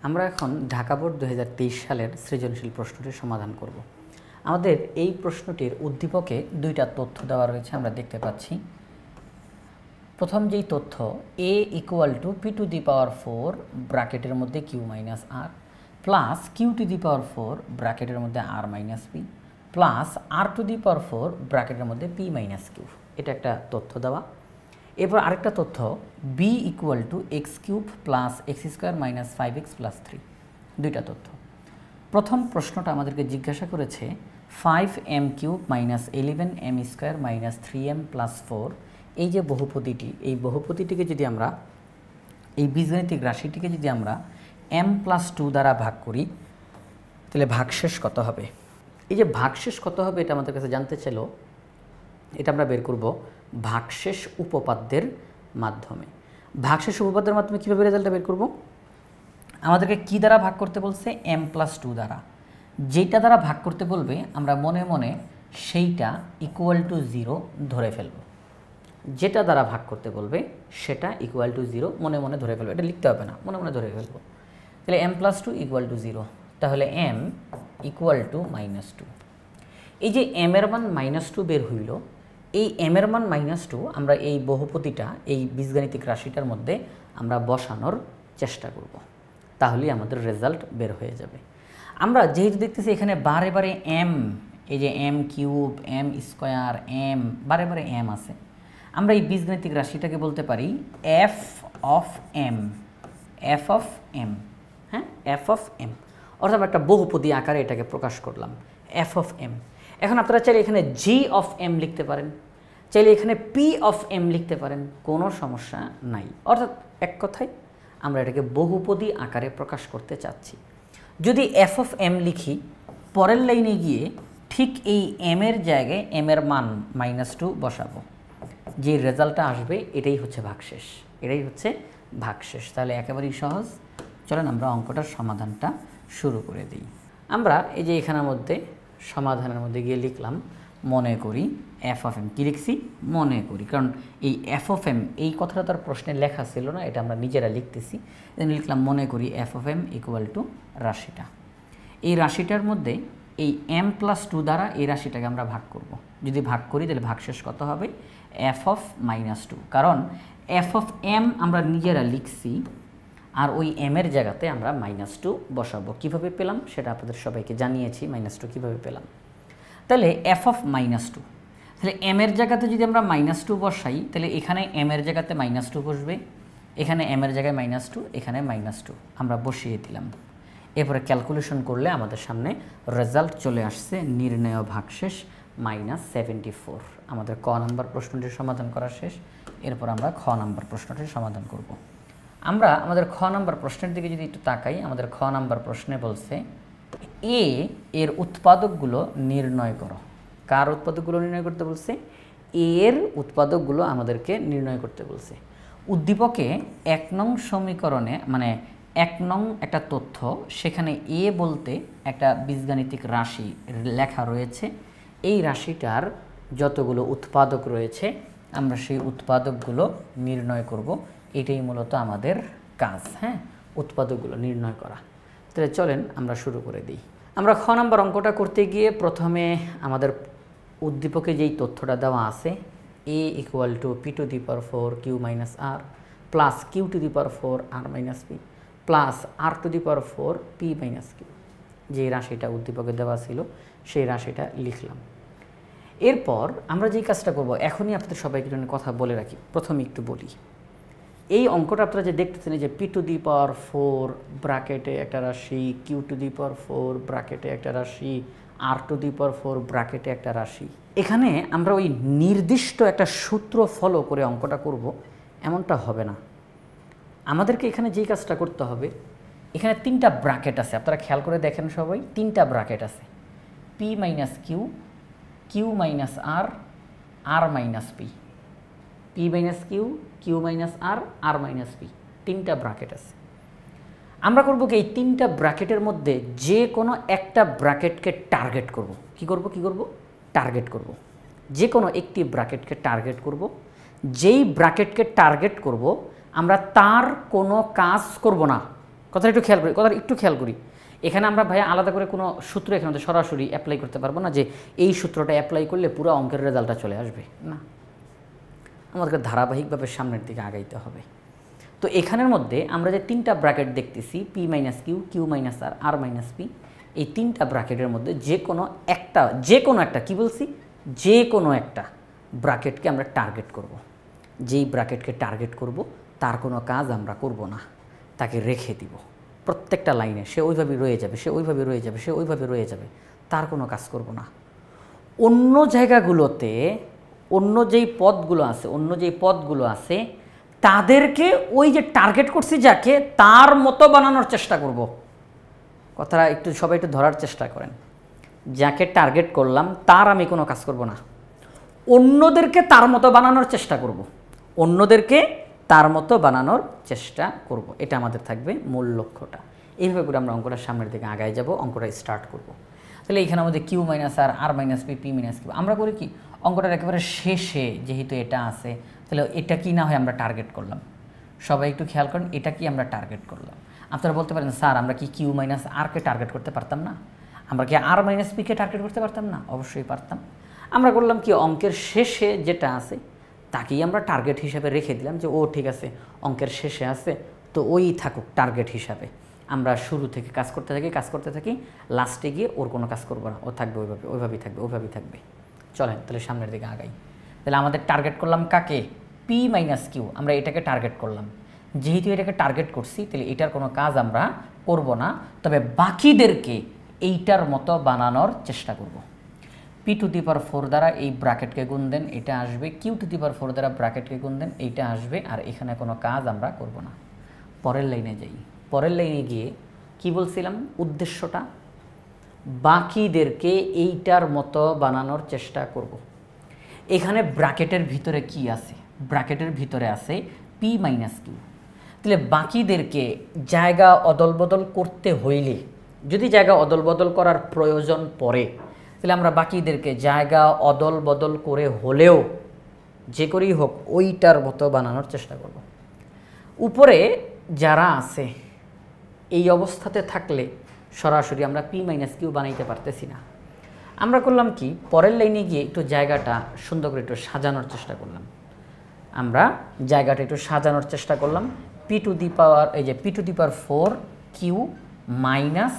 আমরা এখন ঢাকা বোর্ড 2023 সালের সৃজনশীল প্রশ্নটির সমাধান করব। আমাদের এই প্রশ্নটির উদ্দীপকে দুইটা তথ্য দেওয়া রয়েছে, আমরা দেখতে পাচ্ছি। প্রথম যেই তথ্য a = p⁴ ব্র্যাকেটের মধ্যে q - r প্লাস q⁴ ব্র্যাকেটের মধ্যে r - p প্লাস r⁴ ব্র্যাকেটের মধ্যে p - q, এটা একটা তথ্য দেওয়া। এরপর আরেকটা তথ্য b = x³ + x² - 5x + 3, দুইটা তথ্য। প্রথম প্রশ্নটা আমাদেরকে জিজ্ঞাসা করেছে 5m³ - 11m² - 3m + 4, এই যে বহুপদীটি, এই বহুপদীটিকে যদি আমরা, এই বীজগণিতিক রাশিটিকে যদি আমরা m+2 দ্বারা ভাগ করি, তাহলে ভাগশেষ কত হবে? এই যে ভাগশেষ কত হবে এটা আমাদের কাছে জানতে চাইলো। এটা আমরা বের করব ভাগশেষ উপপাদ্যের মাধ্যমে। ভাগশেষ উপপাদ্যের মাধ্যমে কীভাবে রেজাল্টটা বের করব? আমাদেরকে কি দ্বারা ভাগ করতে বলছে? m+2 দ্বারা। যেটা দ্বারা ভাগ করতে বলবে আমরা মনে মনে সেইটা =0 ধরে ফেলব। যেটা দ্বারা ভাগ করতে বলবে সেটা =0 মনে মনে ধরে ফেলবো। এটা লিখতে হবে না, মনে মনে ধরে ফেলবো। তাহলে m+2 = 0, তাহলে m = -2। এই যে m এর মান -2 বের হইল, এই m এর মান -2 আমরা এই বহুপদীটা, এই বীজগাণিতিক রাশিটার মধ্যে আমরা বসানোর চেষ্টা করব, তাহলেই আমাদের রেজাল্ট বের হয়ে যাবে। আমরা যেহেতু দেখতেছি এখানে বারে বারে m, এই যে m³ m² m, বারে বারে m আছে, আমরা এই বীজগাণিতিক রাশিটাকে বলতে পারি f of m, হ্যাঁ, f of m, অর্থাৎ একটা বহুপদী আকারে এটাকে প্রকাশ করলাম f of m। এখন আপনারা চাইলে এখানে g of m লিখতে পারেন, চাইলে এখানে p of m লিখতে পারেন, কোনো সমস্যা নাই। অর্থাৎ এক কথায় আমরা এটাকে বহুপদী আকারে প্রকাশ করতে চাচ্ছি। যদি f of m লিখি, পরের লাইনে গিয়ে ঠিক এই m এর জায়গায় m এর মান -2 বসাবো, যে রেজাল্টটা আসবে এটাই হচ্ছে ভাগশেষ, এটাই হচ্ছে ভাগশেষ। তাহলে একেবারেই সহজ। চলেন আমরা অঙ্কটার সমাধানটা শুরু করে দিই। আমরা এই যে এখানের মধ্যে সমাধানের মধ্যে গিয়ে লিখলাম মনে করি f of m। কী লিখছি? মনে করি, কারণ এই f of m এই কথাটা তার প্রশ্নে লেখা ছিল না, এটা আমরা নিজেরা লিখতেছি। লিখলাম মনে করি f of m = রাশিটা। এই রাশিটার মধ্যে এই m+2 দ্বারা এই রাশিটাকে আমরা ভাগ করব। যদি ভাগ করি তাহলে ভাগশেষ কত হবে? f of -2, কারণ f of m আমরা নিজেরা লিখছি, আর ওই m এর জায়গাতে আমরা -2 বসাবো। কিভাবে পেলাম সেটা আপনাদের সবাইকে জানিয়েছি, -2 কিভাবে পেলাম। তাহলে f of -2, তাহলে m এর জায়গাতে যদি আমরা -2 বসাই, তাহলে এখানে m এর জায়গাতে -2 বসবে, এখানে m এর জায়গায় -2, এখানে -2 আমরা বসিয়ে দিলাম। এরপরে ক্যালকুলেশন করলে আমাদের সামনে রেজাল্ট চলে আসছে নির্ণেয় ভাগশেষ -74। আমাদের ক নাম্বার প্রশ্নটির সমাধান করা শেষ। এরপর আমরা খ নাম্বার প্রশ্নটির সমাধান করব। আমরা আমাদের খ নাম্বার প্রশ্নের দিকে যদি একটু তাকাই, আমাদের খ নাম্বার প্রশ্নে বলছে এ এর উৎপাদকগুলো নির্ণয় করো। কার উৎপাদকগুলো নির্ণয় করতে বলছে? এর উৎপাদকগুলো আমাদেরকে নির্ণয় করতে বলছে। উদ্দীপকে 1 নং সমীকরণে, মানে 1 নং একটা তথ্য, সেখানে এ বলতে একটা বীজগাণিতিক রাশি লেখা রয়েছে। এই রাশিটার যতগুলো উৎপাদক রয়েছে আমরা সেই উৎপাদকগুলো নির্ণয় করব। এটাই মূলত আমাদের কাজ, হ্যাঁ, উৎপাদকগুলো নির্ণয় করা। তাহলে চলেন আমরা শুরু করে দিই। আমরা খ নাম্বার অঙ্কটা করতে গিয়ে প্রথমে আমাদের উদ্দীপকে যেই তথ্যটা দেওয়া আছে a = p⁴ q - r plus q⁴ r - p plus r⁴ p - q, যে রাশিটা উদ্দীপকে দেওয়া ছিল সেই রাশিটা লিখলাম। এরপর আমরা যেই কাজটা করব, এখনই আপনাদের সবাইকে জন্য কথা বলে রাখি, প্রথমে একটু বলি। এই অঙ্কটা আপনারা যে দেখতেছেন, যে p⁴ ব্র্যাকেটে একটা রাশি, q⁴ ব্র্যাকেটে একটা রাশি, r⁴ ব্র্যাকেটে একটা রাশি, এখানে আমরা ওই নির্দিষ্ট একটা সূত্র ফলো করে অঙ্কটা করব এমনটা হবে না। আমাদেরকে এখানে যেই কাজটা করতে হবে, এখানে 3টা ব্র্যাকেট আছে, আপনারা খেয়াল করে দেখেন সবাই, 3টা ব্র্যাকেট আছে, p - q, q - r, r - p, p - q, q - r, r - p, 3টা ব্র্যাকেট আছে। আমরা করব কি, এই 3টা ব্র্যাকেটের মধ্যে যে কোনো একটা ব্র্যাকেটকে টার্গেট করব। কি করব? টার্গেট করব। যে কোনো একটি ব্র্যাকেটকে টার্গেট করব। যেই ব্র্যাকেটকে টার্গেট করব আমরা তার কোনো কাজ করব না, কথাটা একটু খেয়াল করি এখানে আমরা ভাইয়া আলাদা করে কোনো সূত্র এখানে তো সরাসরি অ্যাপ্লাই করতে পারবো না যে এই সূত্রটা অ্যাপ্লাই করলে পুরো অঙ্কের রেজাল্টটা চলে আসবে না, আমাদেরকে ধারাবাহিকভাবে সামনের দিকে আগাইতে হবে। তো এখানের মধ্যে আমরা যে তিনটা ব্র্যাকেট দেখতেছি P minus Q, Q minus আর, আর মাইনাস পি, এই তিনটা ব্র্যাকেটের মধ্যে যে কোনো একটা কি বলছি, যে কোনো একটা ব্র্যাকেটকে আমরা টার্গেট করব। যেই ব্র্যাকেটকে টার্গেট করব তার কোনো কাজ আমরা করব না, তাকে রেখে দিব প্রত্যেকটা লাইনে, সে ওইভাবেই রয়ে যাবে, সে ওইভাবে রয়ে যাবে, সে ওইভাবে রয়ে যাবে, তার কোনো কাজ করব না। অন্য জায়গাগুলোতে অন্য যেই পদগুলো আছে তাদেরকে ওই যে টার্গেট করছি যাকে, তার মতো বানানোর চেষ্টা করব। কথাটা সবাই একটু ধরার চেষ্টা করেন। যাকে টার্গেট করলাম তার আমি কোনো কাজ করব না, অন্যদেরকে তার মতো বানানোর চেষ্টা করব, এটা আমাদের থাকবে মূল লক্ষ্যটা। এইভাবে করে আমরা অঙ্কটা সামনের দিকে আগায় যাব, অঙ্কটা স্টার্ট করব। তাহলে এখানে আমাদের কিউ মাইনাস আর, আর minus P, P minus Q, আমরা করি কি অঙ্কটার একেবারে শেষে যেহেতু এটা আছে, তাহলে এটা কি না হয় আমরা টার্গেট করলাম। সবাই একটু খেয়াল করেন, এটা কি আমরা টার্গেট করলাম। আপনারা বলতে পারেন স্যার আমরা কি কিউ মাইনাস আরকে টার্গেট করতে পারতাম না, আমরা কি আর মাইনাস পিকে টার্গেট করতে পারতাম না? অবশ্যই পারতাম। আমরা করলাম কি অঙ্কের শেষে যেটা আছে তাকেই আমরা টার্গেট হিসাবে রেখে দিলাম যে ও ঠিক আছে অঙ্কের শেষে আছে তো ওই থাকুক টার্গেট হিসাবে। আমরা শুরু থেকে কাজ করতে থাকি, লাস্টে গিয়ে ওর কোনো কাজ করবো না, ও থাকবে ওইভাবেই থাকবে। চলেন তাহলে সামনের দিকে আগাই। তাহলে আমাদের টার্গেট করলাম কাকে? পি মাইনাস কিউ, আমরা এটাকে টার্গেট করলাম। যেহেতু এটাকে টার্গেট করছি তাহলে এটার কোনো কাজ আমরা করব না, তবে বাকিদেরকে এইটার মতো বানানোর চেষ্টা করব। পি টু দি পাওয়ার 4 দ্বারা এই ব্র্যাকেটকে গুণ দেন, এটা আসবে। কিউ টু দি পাওয়ার 4 দ্বারা ব্র্যাকেটকে গুণ দেন, এইটা আসবে। আর এখানে কোনো কাজ আমরা করব না। পরের লাইনে যাই। পরের লাইনে গিয়ে কি বলছিলাম উদ্দেশ্যটা? বাকিদেরকে এইটার মতো বানানোর চেষ্টা করব। এখানে ব্র্যাকেটের ভিতরে কি আছে? ব্র্যাকেটের ভিতরে আছে পি মাইনাস কিউ। তাহলে বাকিদেরকে জায়গা অদল বদল করতে হইলে, যদি জায়গা অদল বদল করার প্রয়োজন পড়ে, তাহলে আমরা বাকিদেরকে জায়গা অদল বদল করে হলেও যে করেই হোক ওইটার মতো বানানোর চেষ্টা করব। উপরে যারা আছে এই অবস্থাতে থাকলে সরাসরি আমরা পি মাইনাস কিউ বানাইতে পারতেছি না। আমরা করলাম কি পরের লাইনে গিয়ে একটু জায়গাটা সুন্দর করে একটু সাজানোর চেষ্টা করলাম। P to the power P to the power 4 Q minus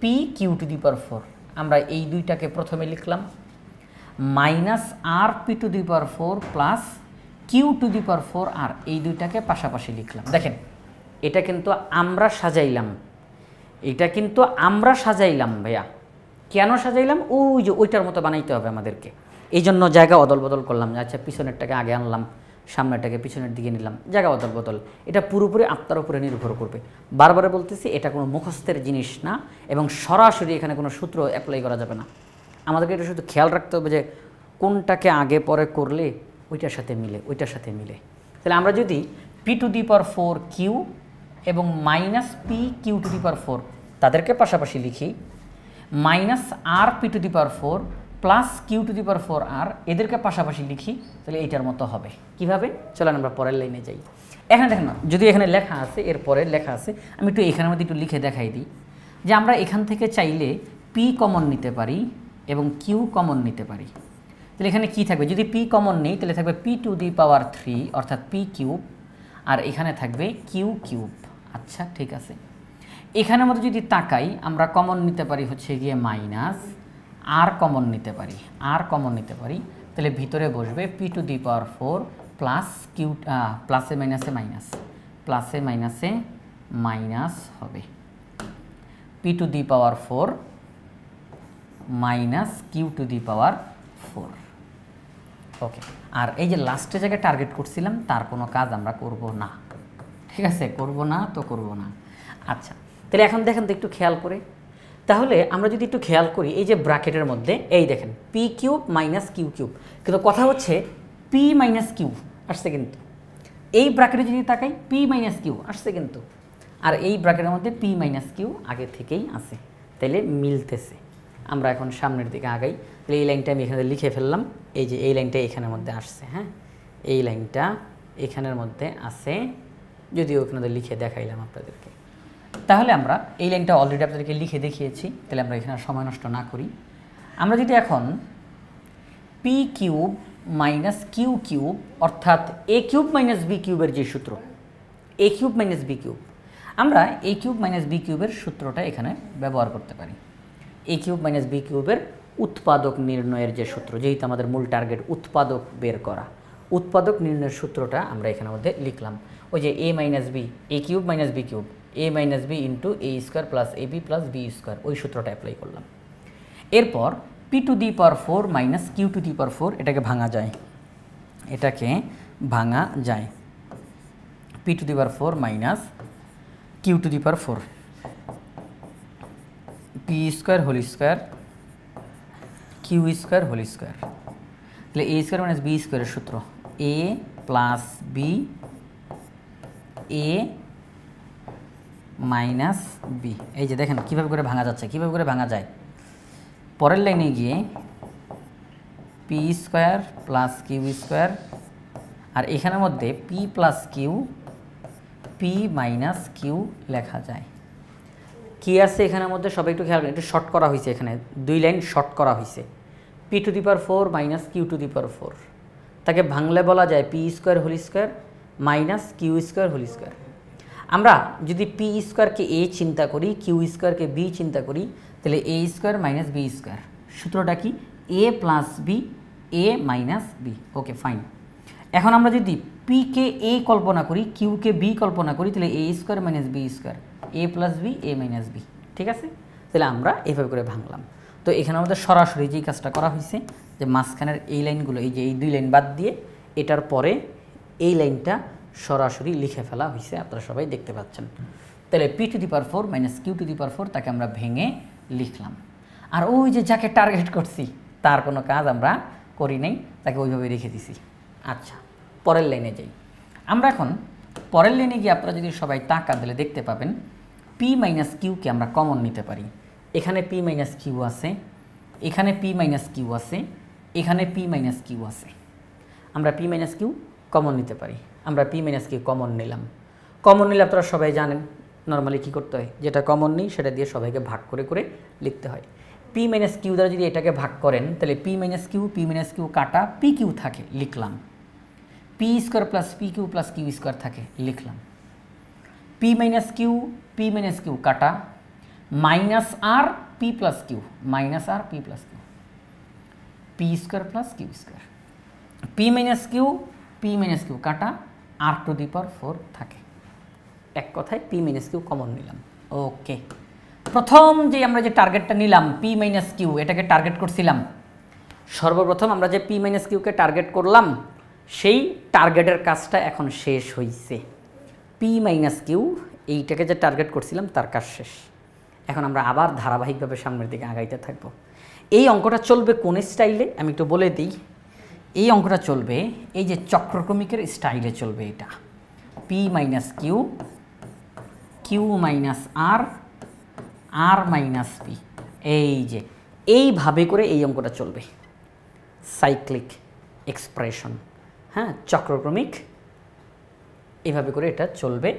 P Q to the power 4, আমরা এই দুইটাকে প্রথমে লিখলাম, minus R P to the power 4 plus Q to the power 4 R, এই দুইটাকে পাশাপাশি লিখলাম। দেখেন এটা কিন্তু আমরা সাজাইলাম, ভাইয়া কেন সাজাইলাম? ওই যে ওইটার মতো বানাইতে হবে আমাদেরকে, এই জন্য জায়গা অদল বদল করলাম। আচ্ছা পিছনেরটাকে আগে আনলাম, সামনেরটাকে পিছনের দিকে নিলাম, জায়গা অদল বদল। এটা পুরোপুরি আত্মার উপরে নির্ভর করবে। বারবার বলতেছি এটা কোনো মুখস্থের জিনিস না এবং সরাসরি এখানে কোনো সূত্র অ্যাপ্লাই করা যাবে না। আমাদেরকে এটা শুধু খেয়াল রাখতে হবে যে কোনটাকে আগে পরে করলে ওইটার সাথে মিলে। তাহলে আমরা যদি p to the power 4 q এবং minus P Q to the power 4 তাদেরকে পাশাপাশি লিখি, minus R P to the power 4 plus Q to the power 4 r, এদেরকে পাশাপাশি লিখি, তাহলে এইটার মতো হবে। কিভাবে? চলেন আমরা পরের লাইনে যাই। এখানে দেখেন না, যদি এখানে লেখা আছে, এরপরে লেখা আছে, আমি একটু এখানের মধ্যে একটু লিখে দেখাই দিই যে আমরা এখান থেকে চাইলে পি কমন নিতে পারি এবং কিউ কমন নিতে পারি। তাহলে এখানে কি থাকবে? যদি পি কমন নেই তাহলে থাকবে পি টু দি পাওয়ার 3 অর্থাৎ পি কিউব, আর এখানে থাকবে কিউ কিউব। আচ্ছা ঠিক আছে, এখানের মধ্যে যদি তাকাই আমরা কমন নিতে পারি হচ্ছে গিয়ে মাইনাস, আর কমন নিতে পারি, তাহলে ভিতরে বসবে p to the power 4 plus q, প্লাসে মাইনাসে মাইনাস হবে, p to the power 4 minus q to the power 4। Okay, আর এই যে লাস্টে জায়গায় টার্গেট করছিলাম তার কোনো কাজ আমরা করব না। ঠিক আছে, করব না। আচ্ছা তাহলে এখন দেখেন তো একটু খেয়াল করে, তাহলে আমরা যদি একটু খেয়াল করি এই যে ব্র্যাকেটের মধ্যে এই দেখেন P cube minus Q cube, কিন্তু কথা হচ্ছে পি মাইনাস কিউ আসছে, কিন্তু এই ব্র্যাকেটে যদি তাকাই পি মাইনাস কিউ আসছে কিন্তু, আর এই ব্র্যাকেটের মধ্যে পি মাইনাস কিউ আগে থেকেই আছে, তাইলে মিলতেছে। আমরা এখন সামনের দিকে আগাই। তাহলে এই লাইনটা আমি এখানে লিখে ফেললাম, এই যে এই লাইনটা এখানের মধ্যে আসছে। হ্যাঁ, এই লাইনটা এখানের মধ্যে আছে, যদিও ওখানে লিখে দেখাইলাম আপনাদেরকে। তাহলে আমরা এই লাইনটা অলরেডি আপনাদেরকে লিখে দেখিয়েছি, তাহলে আমরা এখানে সময় নষ্ট না করি। আমরা যদি এখন P cube minus Q cube অর্থাৎ এ কিউব মাইনাস বি কিউবের যে সূত্র, A cube minus B cube, আমরা এ কিউব মাইনাস বি কিউবের সূত্রটা এখানে ব্যবহার করতে পারি। এ কিউব মাইনাস বি কিউবের উৎপাদক নির্ণয়ের যে সূত্র, যেহেতু আমাদের মূল টার্গেট উৎপাদক বের করা, উৎপাদক নির্ণয়ের সূত্রটা আমরা এখানের মধ্যে লিখলাম। ওই যে a minus b, a cube minus B cube, a minus b into a square plus a b plus b square, ওই সূত্রটা অ্যাপ্লাই করলাম। এরপর p to the power 4 minus q to the power 4, এটাকে ভাঙা যায়, এটাকে ভাঙা যায়। P to the power 4 minus q to the power 4, p square whole square q square whole square. তাহলে এ স্কোয়ার মাইনাস বি স্কোয়ারের সূত্র এ প্লাস বি, এ minus B. এই যে দেখেন কীভাবে করে ভাঙা যাচ্ছে, কীভাবে করে ভাঙা যায়। পরের লাইনে গিয়ে p square plus q square, আর এখানের মধ্যে p plus q, p minus q লেখা যায়। কি আছে এখানের মধ্যে সবাই একটু খেয়াল করেন, একটু শর্ট করা হয়েছে, এখানে 2 লাইন শর্ট করা হয়েছে। P to the power 4 minus q to the power 4, তাকে ভাঙলে বলা যায় p square whole square minus q square whole square. আমরা যদি পি স্কোয়ারকে এ চিন্তা করি, কিউ স্কোয়ারকে বি চিন্তা করি, তাহলে a square minus B square, সূত্রটা কি এ প্লাস বি, এ মাইনাস বি। Okay fine. এখন আমরা যদি পিকে এ কল্পনা করি, কিউকে বি কল্পনা করি, তাহলে a square minus B square, A plus B, A minus B. ঠিক আছে, তাহলে আমরা এইভাবে করে ভাঙলাম। তো এখানে আমাদের সরাসরি যেই কাজটা করা হয়েছে, যে মাঝখানের এই লাইনগুলো, এই যে এই 2 লাইন বাদ দিয়ে এটার পরে এই লাইনটা সরাসরি লিখে ফেলা হয়েছে, আপনারা সবাই দেখতে পাচ্ছেন। তাহলে p to the power 4 minus q to the power 4, তাকে আমরা ভেঙে লিখলাম। আর ওই যে যাকে টার্গেট করছি তার কোনো কাজ আমরা করি নাই, তাকে ওইভাবে রেখে দিছি। আচ্ছা, পরের লাইনে যাই। আমরা এখন পরের লাইনে গিয়ে আপনারা যদি সবাই তাকান তাহলে দেখতে পাবেন পি মাইনাস কিউকে আমরা কমন নিতে পারি। এখানে পি মাইনাস কিউ আছে, এখানে পি মাইনাস কিউ আছে, এখানে পি মাইনাস কিউ আছে। আমরা পি মাইনাস কিউ কমন নিতে পারি। আমরা পি মাইনাস কিউ কমন নিলাম। কমন নিলে আপনারা সবাই জানেন নর্মালি কী করতে হয়, যেটা কমন নেই সেটা দিয়ে সবাইকে ভাগ করে করে লিখতে হয়। পি মাইনাস কিউ দ্বারা যদি এটাকে ভাগ করেন, তাহলে পি মাইনাস কিউ কাটা পি কিউ থাকে, লিখলাম। P square plus p q plus q square থাকে, লিখলাম। পি মাইনাস কিউ কাটা মাইনাস আর পি প্লাস কিউ, মাইনাস আর p plus q, p square plus q square. P minus q কাটা r two the power 4 থাকে। এক কথায় P minus Q common নিলাম। ওকে, প্রথম যে আমরা যে টার্গেটটা নিলাম পি মাইনাস কিউ, এটাকে টার্গেট করছিলাম। সর্বপ্রথম আমরা যে পি মাইনাস কিউকে টার্গেট করলাম, সেই টার্গেটের কাজটা এখন শেষ হয়েছে। পি মাইনাস কিউ এইটাকে যে টার্গেট করছিলাম তার কাজ শেষ। এখন আমরা আবার ধারাবাহিকভাবে সামনের দিকে আগাইতে থাকব। এই অঙ্কটা চলবে কোন স্টাইলে আমি একটু বলে দিই। এই অঙ্কটা চলবে এই যে চক্রক্রমিকের স্টাইলে চলবে। এটা p minus Q, Q minus আর, আর মাইনাস পি, এই যে এইভাবে করে এই অঙ্কটা চলবে। সাইক্লিক এক্সপ্রেশন, হ্যাঁ, চক্রক্রমিক, এইভাবে করে এটা চলবে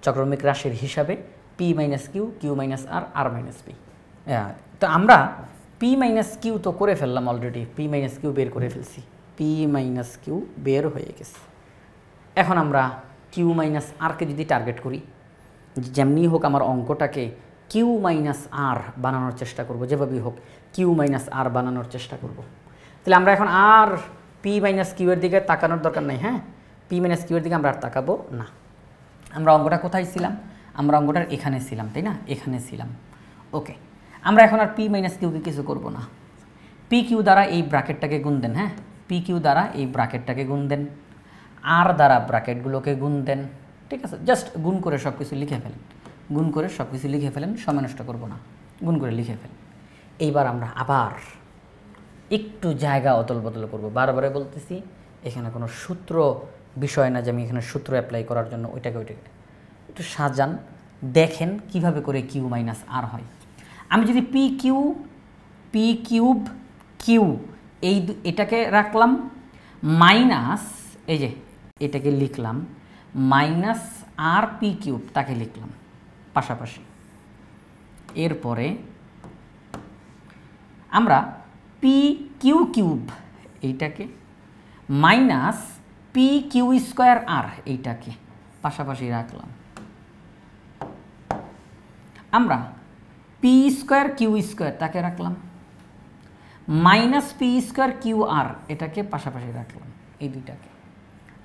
চক্রক্রমিক রাশির হিসাবে। P minus Q, Q minus আর, আর মাইনাস পি। তো আমরা পি মাইনাস কিউ তো করে ফেললাম অলরেডি, পি মাইনাস কিউ বের করে ফেলছি, পি মাইনাস কিউ বের হয়ে গেছে। এখন আমরা কিউ মাইনাস আরকে যদি টার্গেট করি, যেমনি হোক আমার অঙ্কটাকে কিউ মাইনাস আর বানানোর চেষ্টা করব, যেভাবেই হোক কিউ মাইনাস আর বানানোর চেষ্টা করব। তাহলে আমরা এখন আর পি মাইনাস কিউ এর দিকে তাকানোর দরকার নেই। হ্যাঁ, পি মাইনাস কিউ এর দিকে আমরা আর তাকাবো না। আমরা অঙ্কটা কোথায় ছিলাম? আমরা অঙ্কটার এখানে ছিলাম, তাই না? এখানে ছিলাম। ওকে, আমরা এখন আর পি মাইনাস কিউকে কিছু করব না। পি কিউ দ্বারা এই ব্র্যাকেটটাকে গুণ দেন। হ্যাঁ, পি কিউ দ্বারা এই ব্র্যাকেটটাকে গুণ দেন, আর দ্বারা ব্র্যাকেটগুলোকে গুণ দেন। ঠিক আছে, জাস্ট গুণ করে সব কিছু লিখে ফেলেন, গুণ করে সব কিছু লিখে ফেলেন, সময় নষ্ট করবো না, গুণ করে লিখে ফেলেন। এইবার আমরা আবার একটু জায়গা অদল বদল করবো। বারবারে বলতেছি, এখানে কোনো সূত্র বিষয় না যে আমি এখানে সূত্র অ্যাপ্লাই করার জন্য ওইটাকে একটু সাজান, দেখেন কিভাবে করে কিউ মাইনাস আর হয়। আমি যদি পি কিউব কিউ এটাকে রাখলাম, মাইনাস এই যে এটাকে লিখলাম, মাইনাস আর পি কিউব তাকে লিখলাম। পাশাপাশি। এরপরে আমরা পি কিউ কিউব এইটাকে মাইনাস পি কিউ স্কোয়ার আর এইটাকে পাশাপাশি রাখলাম। আমরা পি স্কোয়ার কিউ স্কোয়ার তাকে রাখলাম, minus P square Q R এটাকে পাশাপাশি রাখলাম, এই দুইটাকে।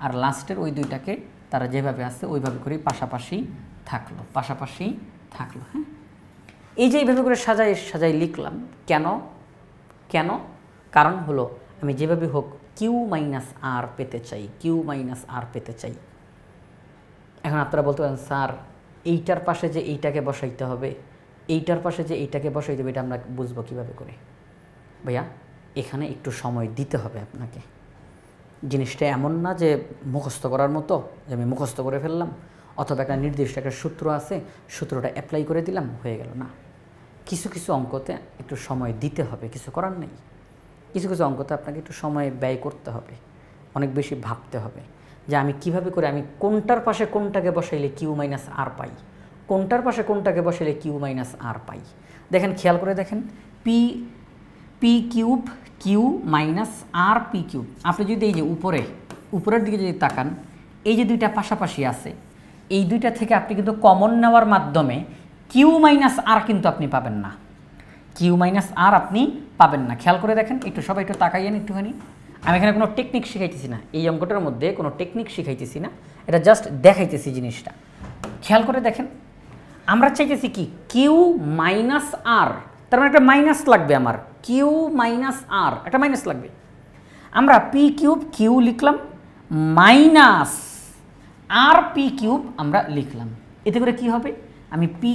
আর লাস্টের ওই দুইটাকে তারা যেভাবে আসছে ওইভাবে করেই পাশাপাশি থাকলো, পাশাপাশি থাকলো। হ্যাঁ, এই যে এইভাবে করে সাজাই সাজাই লিখলাম। কেন কেন কারণ হলো আমি যেভাবে হোক কিউ মাইনাস আর পেতে চাই, কিউ মাইনাস আর পেতে চাই। এখন আপনারা বলতে পারেন স্যার এইটার পাশে যে এইটাকে বসাইতে হবে, এইটার পাশে যে এইটাকে বসাইতে হবে, এটা আমরা বুঝবো কীভাবে করে? ভাইয়া এখানে একটু সময় দিতে হবে আপনাকে। জিনিসটা এমন না যে মুখস্থ করার মতো, যে আমি মুখস্থ করে ফেললাম অথবা একটা নির্দিষ্ট একটা সূত্র আছে, সূত্রটা অ্যাপ্লাই করে দিলাম হয়ে গেল না। কিছু কিছু অঙ্কতে একটু সময় দিতে হবে, কিছু করার নেই। কিছু কিছু অঙ্কতে আপনাকে একটু সময় ব্যয় করতে হবে, অনেক বেশি ভাবতে হবে যে আমি কিভাবে করে আমি কোনটার পাশে কোনটাকে বসাইলে কিউ মাইনাস আর পাই, কোনটার পাশে কোনটাকে বসাইলে কিউ মাইনাস আর পাই। দেখেন, খেয়াল করে দেখেন, p p cube q minus আর পি কিউব। আপনি যদি এই যে উপরের দিকে যদি তাকান, এই যে দুইটা পাশাপাশি আছে, এই দুইটা থেকে আপনি কিন্তু কমন নেওয়ার মাধ্যমে কিউ মাইনাস আর কিন্তু আপনি পাবেন না, কিউ মাইনাস আর আপনি পাবেন না। খেয়াল করে দেখেন, একটু সবাই একটু তাকাইয়েন একটুখানি। আমি এখানে কোনো টেকনিক শিখাইতেছি না, এই অঙ্কটার মধ্যে কোনো টেকনিক শিখাইতেছি না, এটা জাস্ট দেখাইতেছি জিনিসটা। খেয়াল করে দেখেন, আমরা চাইতেছি কি কিউ মাইনাস আর, তার মানে একটা মাইনাস লাগবে আমার, কিউ মাইনাস আর একটা মাইনাস লাগবে। আমরা পি কিউব কিউ লিখলাম মাইনাস আর পি কিউব আমরা লিখলাম। এতে করে কি হবে, আমি পি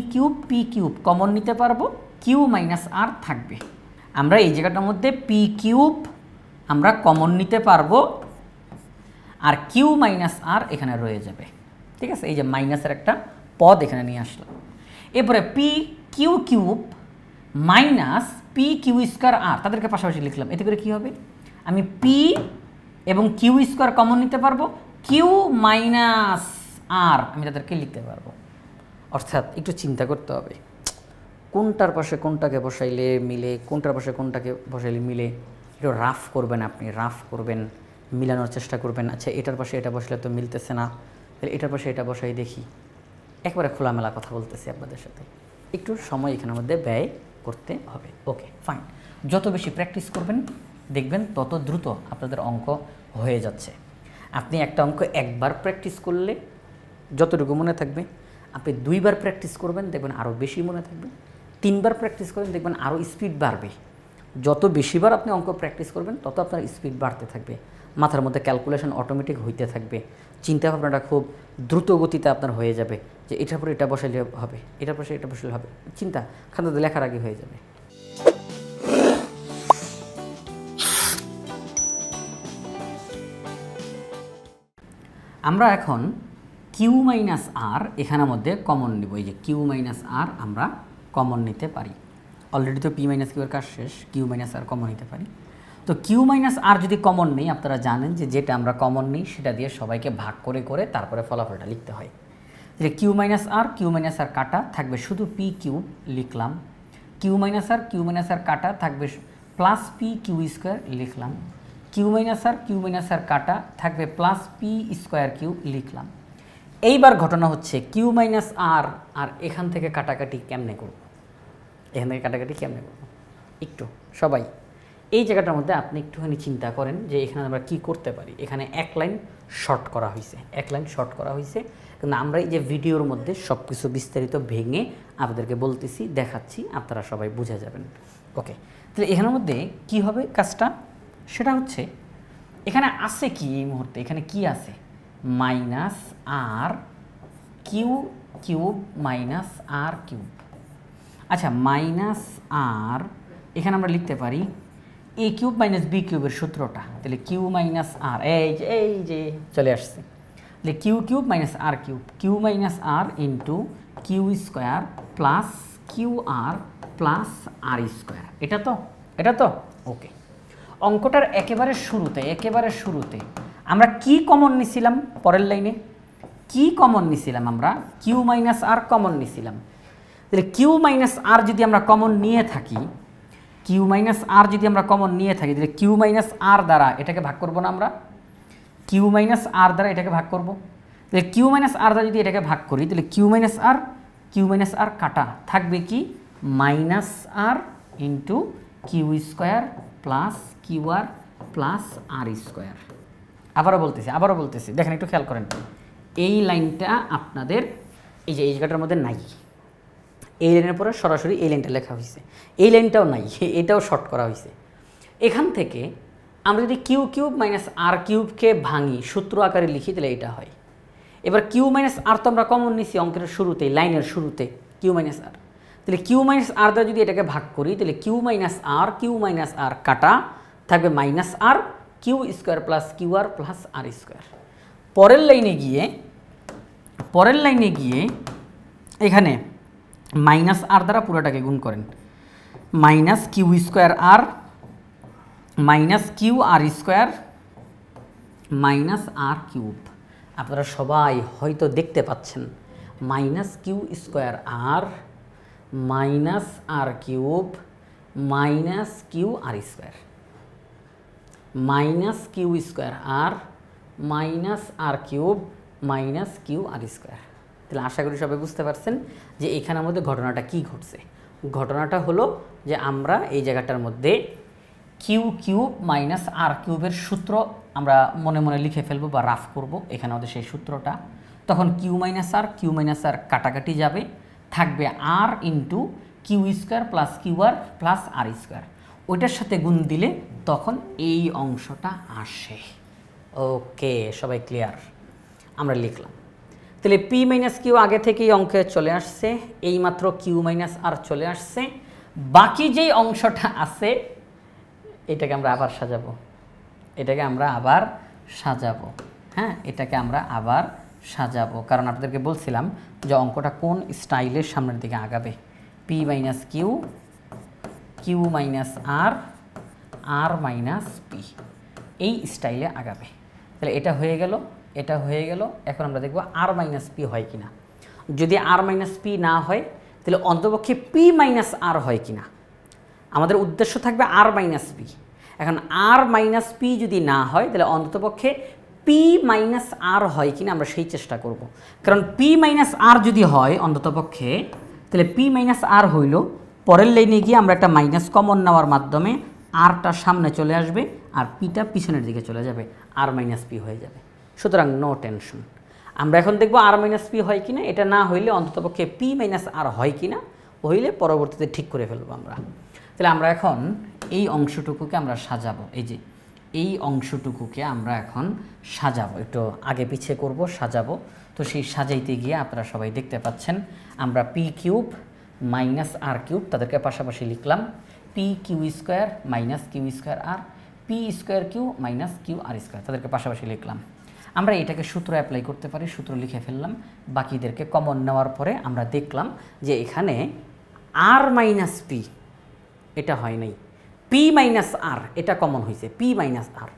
কিউব কমন নিতে পারবো, কিউ মাইনাস আর থাকবে। আমরা এই জায়গাটার মধ্যে পি কিউব আমরা কমন নিতে পারবো আর কিউ মাইনাস আর এখানে রয়ে যাবে। ঠিক আছে, এই যে মাইনাসের একটা পদ এখানে নিয়ে আসলাম। এরপরে p q cube minus P q square r তাদেরকে পাশাপাশি লিখলাম। এতে করে কি হবে, আমি পি এবং কিউ স্কোয়ার কমন নিতে পারবো, কিউ মাইনাস আর আমি তাদেরকে লিখতে পারবো। অর্থাৎ একটু চিন্তা করতে হবে কোনটার পাশে কোনটাকে বসাইলে মিলে, কোনটার পাশে কোনটাকে বসাইলে মিলে। একটু রাফ করবেন, আপনি রাফ করবেন, মিলানোর চেষ্টা করবেন। আচ্ছা এটার পাশে এটা বসলে তো মিলতেছে না, তাহলে এটার পাশে এটা বসাই দেখি। একবারে খোলামেলা কথা বলতেছি আপনাদের সাথে, একটু সময় এখানের মধ্যে ব্যয় করতে হবে। ওকে ফাইন, যত বেশি প্র্যাকটিস করবেন দেখবেন তত দ্রুত আপনাদের অঙ্ক হয়ে যাচ্ছে। আপনি একটা অঙ্ক একবার প্র্যাকটিস করলে যতটুকু মনে থাকবে, আপনি দুইবার প্র্যাকটিস করবেন দেখবেন আরও বেশি মনে থাকবে, তিনবার প্র্যাকটিস করবেন দেখবেন আরও স্পিড বাড়বে। যত বেশিবার আপনি অঙ্ক প্র্যাকটিস করবেন তত আপনার স্পিড বাড়তে থাকবে, মাথার মধ্যে ক্যালকুলেশন অটোমেটিক হইতে থাকবে, চিন্তাভাবনাটা খুব দ্রুত গতিতে আপনার হয়ে যাবে যে এটার পরে এটা বসাইলে হবে, এটার পরে এটা বসাইলে হবে, চিন্তা খাতাতে লেখার আগে হয়ে যাবে। আমরা এখন কিউ মাইনাস আর এখানের মধ্যে কমন নিব। এই যে কিউ মাইনাস আর আমরা কমন নিতে পারি, অলরেডি তো পি মাইনাস কিউ এর কাজ শেষ, কিউ মাইনাস আর কমন নিতে পারি। তো কিউ মাইনাস আর যদি কমন নেই, আপনারা জানেন যে যেটা আমরা কমন নিই সেটা দিয়ে সবাইকে ভাগ করে করে তারপরে ফলাফলটা লিখতে হয়। যে কিউ মাইনাস আর কাটা থাকবে শুধু পি কিউব লিখলাম, কিউ মাইনাস আর কাটা থাকবে প্লাস পি কিউ স্কোয়ার লিখলাম, কিউ মাইনাস আর কাটা থাকবে প্লাস পি স্কোয়ার কিউ লিখলাম। এইবার ঘটনা হচ্ছে কিউ মাইনাস আর আর এখান থেকে কাটাকাটি কেমনে করব, এখান থেকে কাটাকাটি কেমনে করব, একটু সবাই এই জায়গাটার মধ্যে আপনি একটুখানি চিন্তা করেন যে এখানে আমরা কি করতে পারি। এখানে এক লাইন শর্ট করা হয়েছে, এক লাইন শর্ট করা হয়েছে, কিন্তু আমরা এই যে ভিডিওর মধ্যে সব কিছু বিস্তারিত ভেঙে আপনাদেরকে বলতেছি, দেখাচ্ছি, আপনারা সবাই বুঝে যাবেন। ওকে, তাহলে এখানের মধ্যে কি হবে কাজটা, সেটা হচ্ছে এখানে আছে কি এই মুহূর্তে, এখানে কি আছে, মাইনাস আর Q cube minus r cube. আচ্ছা মাইনাস আর এখানে আমরা লিখতে পারি এ কিউব মাইনাস বি কিউবের সূত্রটা, তাহলে কিউ মাইনাস আর এই যে চলে আসছে, তাহলে q cube minus r cube, q minus r into q square plus q r plus r square. এটা তো ওকে। অঙ্কটার একেবারে শুরুতে আমরা কি কমন নিছিলাম পরের লাইনে, কি কমন নিছিলাম আমরা কিউ মাইনাস আর কমন নিছিলাম তাহলে কিউ মাইনাস আর যদি আমরা কমন নিয়ে থাকি কিউ মাইনাস আর যদি আমরা কমন নিয়ে থাকি তাহলে কিউ মাইনাস আর দ্বারা এটাকে ভাগ করব না আমরা কিউ মাইনাস আর দ্বারা এটাকে ভাগ করব তাহলে কিউ মাইনাস আর দ্বারা যদি এটাকে ভাগ করি তাহলে কিউ মাইনাস আর কাটা থাকবে কি minus r into q square plus q r plus r square. আবারও বলতেছি দেখেন একটু খেয়াল করেন এই লাইনটা আপনাদের এই যে এই জায়গাটার মধ্যে নাই, এই লাইনের পরে সরাসরি এই লাইনটা লেখা হয়েছে, এই লাইনটাও নাই, এটাও শর্ট করা হয়েছে। এখান থেকে আমরা যদি কিউ কিউব মাইনাস আর কিউবকে ভাঙি সূত্র আকারে লিখি তাহলে এটা হয়। এবার কিউ মাইনাস আর তো আমরা কমন নিছি অঙ্কের শুরুতে, লাইনের শুরুতে কিউ মাইনাস আর, তাহলে কিউ মাইনাস আর দ্বারা যদি এটাকে ভাগ করি তাহলে কিউ মাইনাস আর কাটা থাকবে মাইনাস আর Q square plus q r plus r square. পরের লাইনে গিয়ে এখানে মাইনাস আর দ্বারা পুরোটাকে গুণ করেন, মাইনাস কিউ স্কোয়ার আর minus q r square minus r cube. আপনারা সবাই হয়তো দেখতে পাচ্ছেন মাইনাস কিউ স্কোয়ার আর minus r cube minus q r square, minus q square আর minus r cube minus q r square. তাহলে আশা করি সবাই বুঝতে পারছেন যে এখানের মধ্যে ঘটনাটা কি ঘটছে। ঘটনাটা হলো যে আমরা এই জায়গাটার মধ্যে কিউ কিউব মাইনাস আর কিউবের সূত্র আমরা মনে মনে লিখে ফেলবো বা রাফ করব, এখানে আমাদের সেই সূত্রটা। তখন কিউ মাইনাস আর কাটাকাটি যাবে, থাকবে r into q square plus q r plus r square. ওইটার সাথে গুণ দিলে তখন এই অংশটা আসে। ওকে, সবাই ক্লিয়ার? আমরা লিখলাম তাহলে পি মাইনাস কিউ আগে থেকেই অঙ্কে চলে আসছে, এইমাত্র কিউ মাইনাস আর চলে আসছে। বাকি যেই অংশটা আছে এটাকে আমরা আবার সাজাবো, হ্যাঁ এটাকে আমরা আবার সাজাবো, কারণ আপনাদেরকে বলছিলাম যে অঙ্কটা কোন স্টাইলের সামনের দিকে আগাবে। P minus Q, Q minus আর, আর মাইনাস পি, এই স্টাইলে আগাবে। তাহলে এটা হয়ে গেল। এখন আমরা দেখব আর মাইনাস পি হয় কিনা। যদি আর মাইনাস পি না হয় তাহলে অন্তপক্ষে পি মাইনাস আর হয় কিনা। আমাদের উদ্দেশ্য থাকবে আর মাইনাস পি। এখন আর মাইনাস পি যদি না হয় তাহলে অন্ততপক্ষে পি মাইনাস আর হয় কিনা আমরা সেই চেষ্টা করব। কারণ পি মাইনাস আর যদি হয় অন্ততপক্ষে, তাহলে পি মাইনাস আর হইল, পরের লাইনে গিয়ে আমরা একটা মাইনাস কমন নেওয়ার মাধ্যমে আরটা সামনে চলে আসবে আর পিটা পিছনের দিকে চলে যাবে, আর মাইনাস পি হয়ে যাবে। সুতরাং নো টেনশন। আমরা এখন দেখব আর মাইনাস পি হয় কিনা। এটা না হইলে অন্ততপক্ষে পি মাইনাস আর হয় কিনা, হইলে পরবর্তীতে ঠিক করে ফেলবো আমরা। তাহলে আমরা এখন এই অংশটুকুকে আমরা সাজাবো, এই যে এই অংশটুকুকে আমরা এখন সাজাবো, একটু আগে পিছিয়ে করব, সাজাবো। তো সেই সাজাইতে গিয়ে আপনারা সবাই দেখতে পাচ্ছেন আমরা p cube minus r cube তাদেরকে পাশাপাশি লিখলাম, p q square minus q square r, p square q minus q r square তাদেরকে পাশাপাশি লিখলাম। আমরা এটাকে সূত্র অ্যাপ্লাই করতে পারি, সূত্র লিখে ফেললাম। বাকিদেরকে কমন নেওয়ার পরে আমরা দেখলাম যে এখানে আর মাইনাস পি এটা হয় নাই, পি মাইনাস আর এটা কমন হয়েছে, পি মাইনাস আর,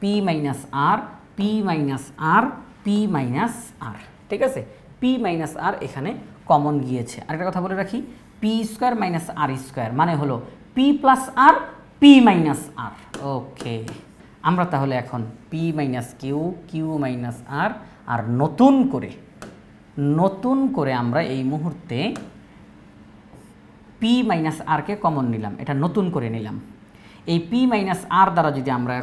পি মাইনাস আর, পি মাইনাস আর, পি মাইনাস আর, ঠিক আছে? পি মাইনাস আর এখানে কমন গিয়েছে। আরেকটা কথা বলে রাখি, p square minus r square মানে হলো p plus r, p minus r. Okay, আমরা তাহলে এখন p minus Q, Q minus আর, আর নতুন করে আমরা এই মুহূর্তে পি মাইনাস আরকে কমন নিলাম, এটা নতুন করে নিলাম। এই পি মাইনাস আর দ্বারা যদি আমরা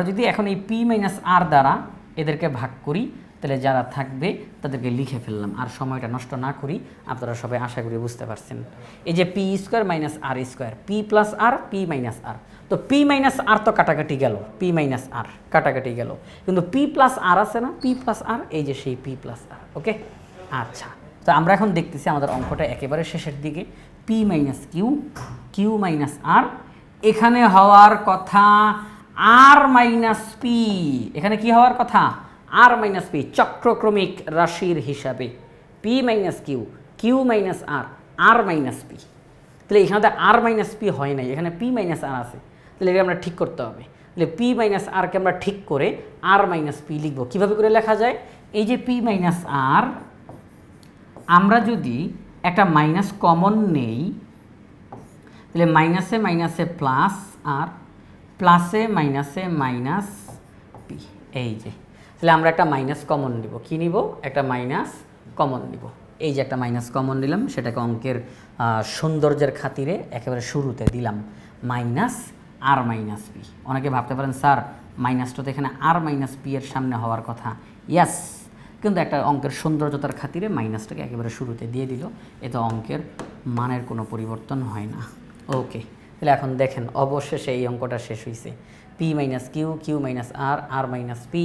যদি এখন এই পি মাইনাস আর দ্বারা এদেরকে ভাগ করি তাহলে যারা থাকবে তাদেরকে লিখে ফেললাম, আর সময়টা নষ্ট না করি। আপনারা সবাই আশা করি বুঝতে পারছেন। এই যে P square minus r square, P plus r, p minus আর, তো পি মাইনাস আর তো কাটাকাটি গেল, পি মাইনাস আর কাটাকাটি গেল, কিন্তু পি প্লাস আর আছে না, পি প্লাস আর, এই যে সেই পি প্লাস আর। ওকে, আচ্ছা, তো আমরা এখন দেখতেছি আমাদের অঙ্কটা একেবারে শেষের দিকে। P minus Q, Q minus r, এখানে হওয়ার কথা আর মাইনাস পি, এখানে কি হওয়ার কথা আর মাইনাস পি, চক্রক্রমিক রাশির হিসাবে p minus Q, Q minus আর, আর মাইনাস পি। তাহলে এখানে আর মাইনাস পি হয় নাই, এখানে পি মাইনাস আর আছে, তাহলে এটা আমরা ঠিক করতে হবে তাহলে পি মাইনাস আরকে আমরা ঠিক করে আর মাইনাস পি লিখব। কীভাবে করে লেখা যায়? এই যে পি মাইনাস আর, আমরা যদি একটা মাইনাস কমন নেই তাহলে মাইনাসে মাইনাসে প্লাস আর, প্লাসে মাইনাসে মাইনাস পি। এই যে তাহলে আমরা একটা মাইনাস কমন নিব। কি নিব? একটা মাইনাস কমন নিব। এই যে একটা মাইনাস কমন নিলাম, সেটাকে অঙ্কের সৌন্দর্যের খাতিরে একেবারে শুরুতে দিলাম মাইনাস আর মাইনাস পি। অনেকে ভাবতে পারেন স্যার মাইনাসটা তো এখানে আর মাইনাস পি এর সামনে হওয়ার কথা। ইয়াস, কিন্তু একটা অঙ্কের সৌন্দর্যতার খাতিরে মাইনাসটাকে একেবারে শুরুতে দিয়ে দিল, এতে অঙ্কের মানের কোনো পরিবর্তন হয় না। ওকে, তাহলে এখন দেখেন অবশেষে এই অঙ্কটা শেষ হয়েছে। P minus Q, Q minus আর, আর মাইনাস পি,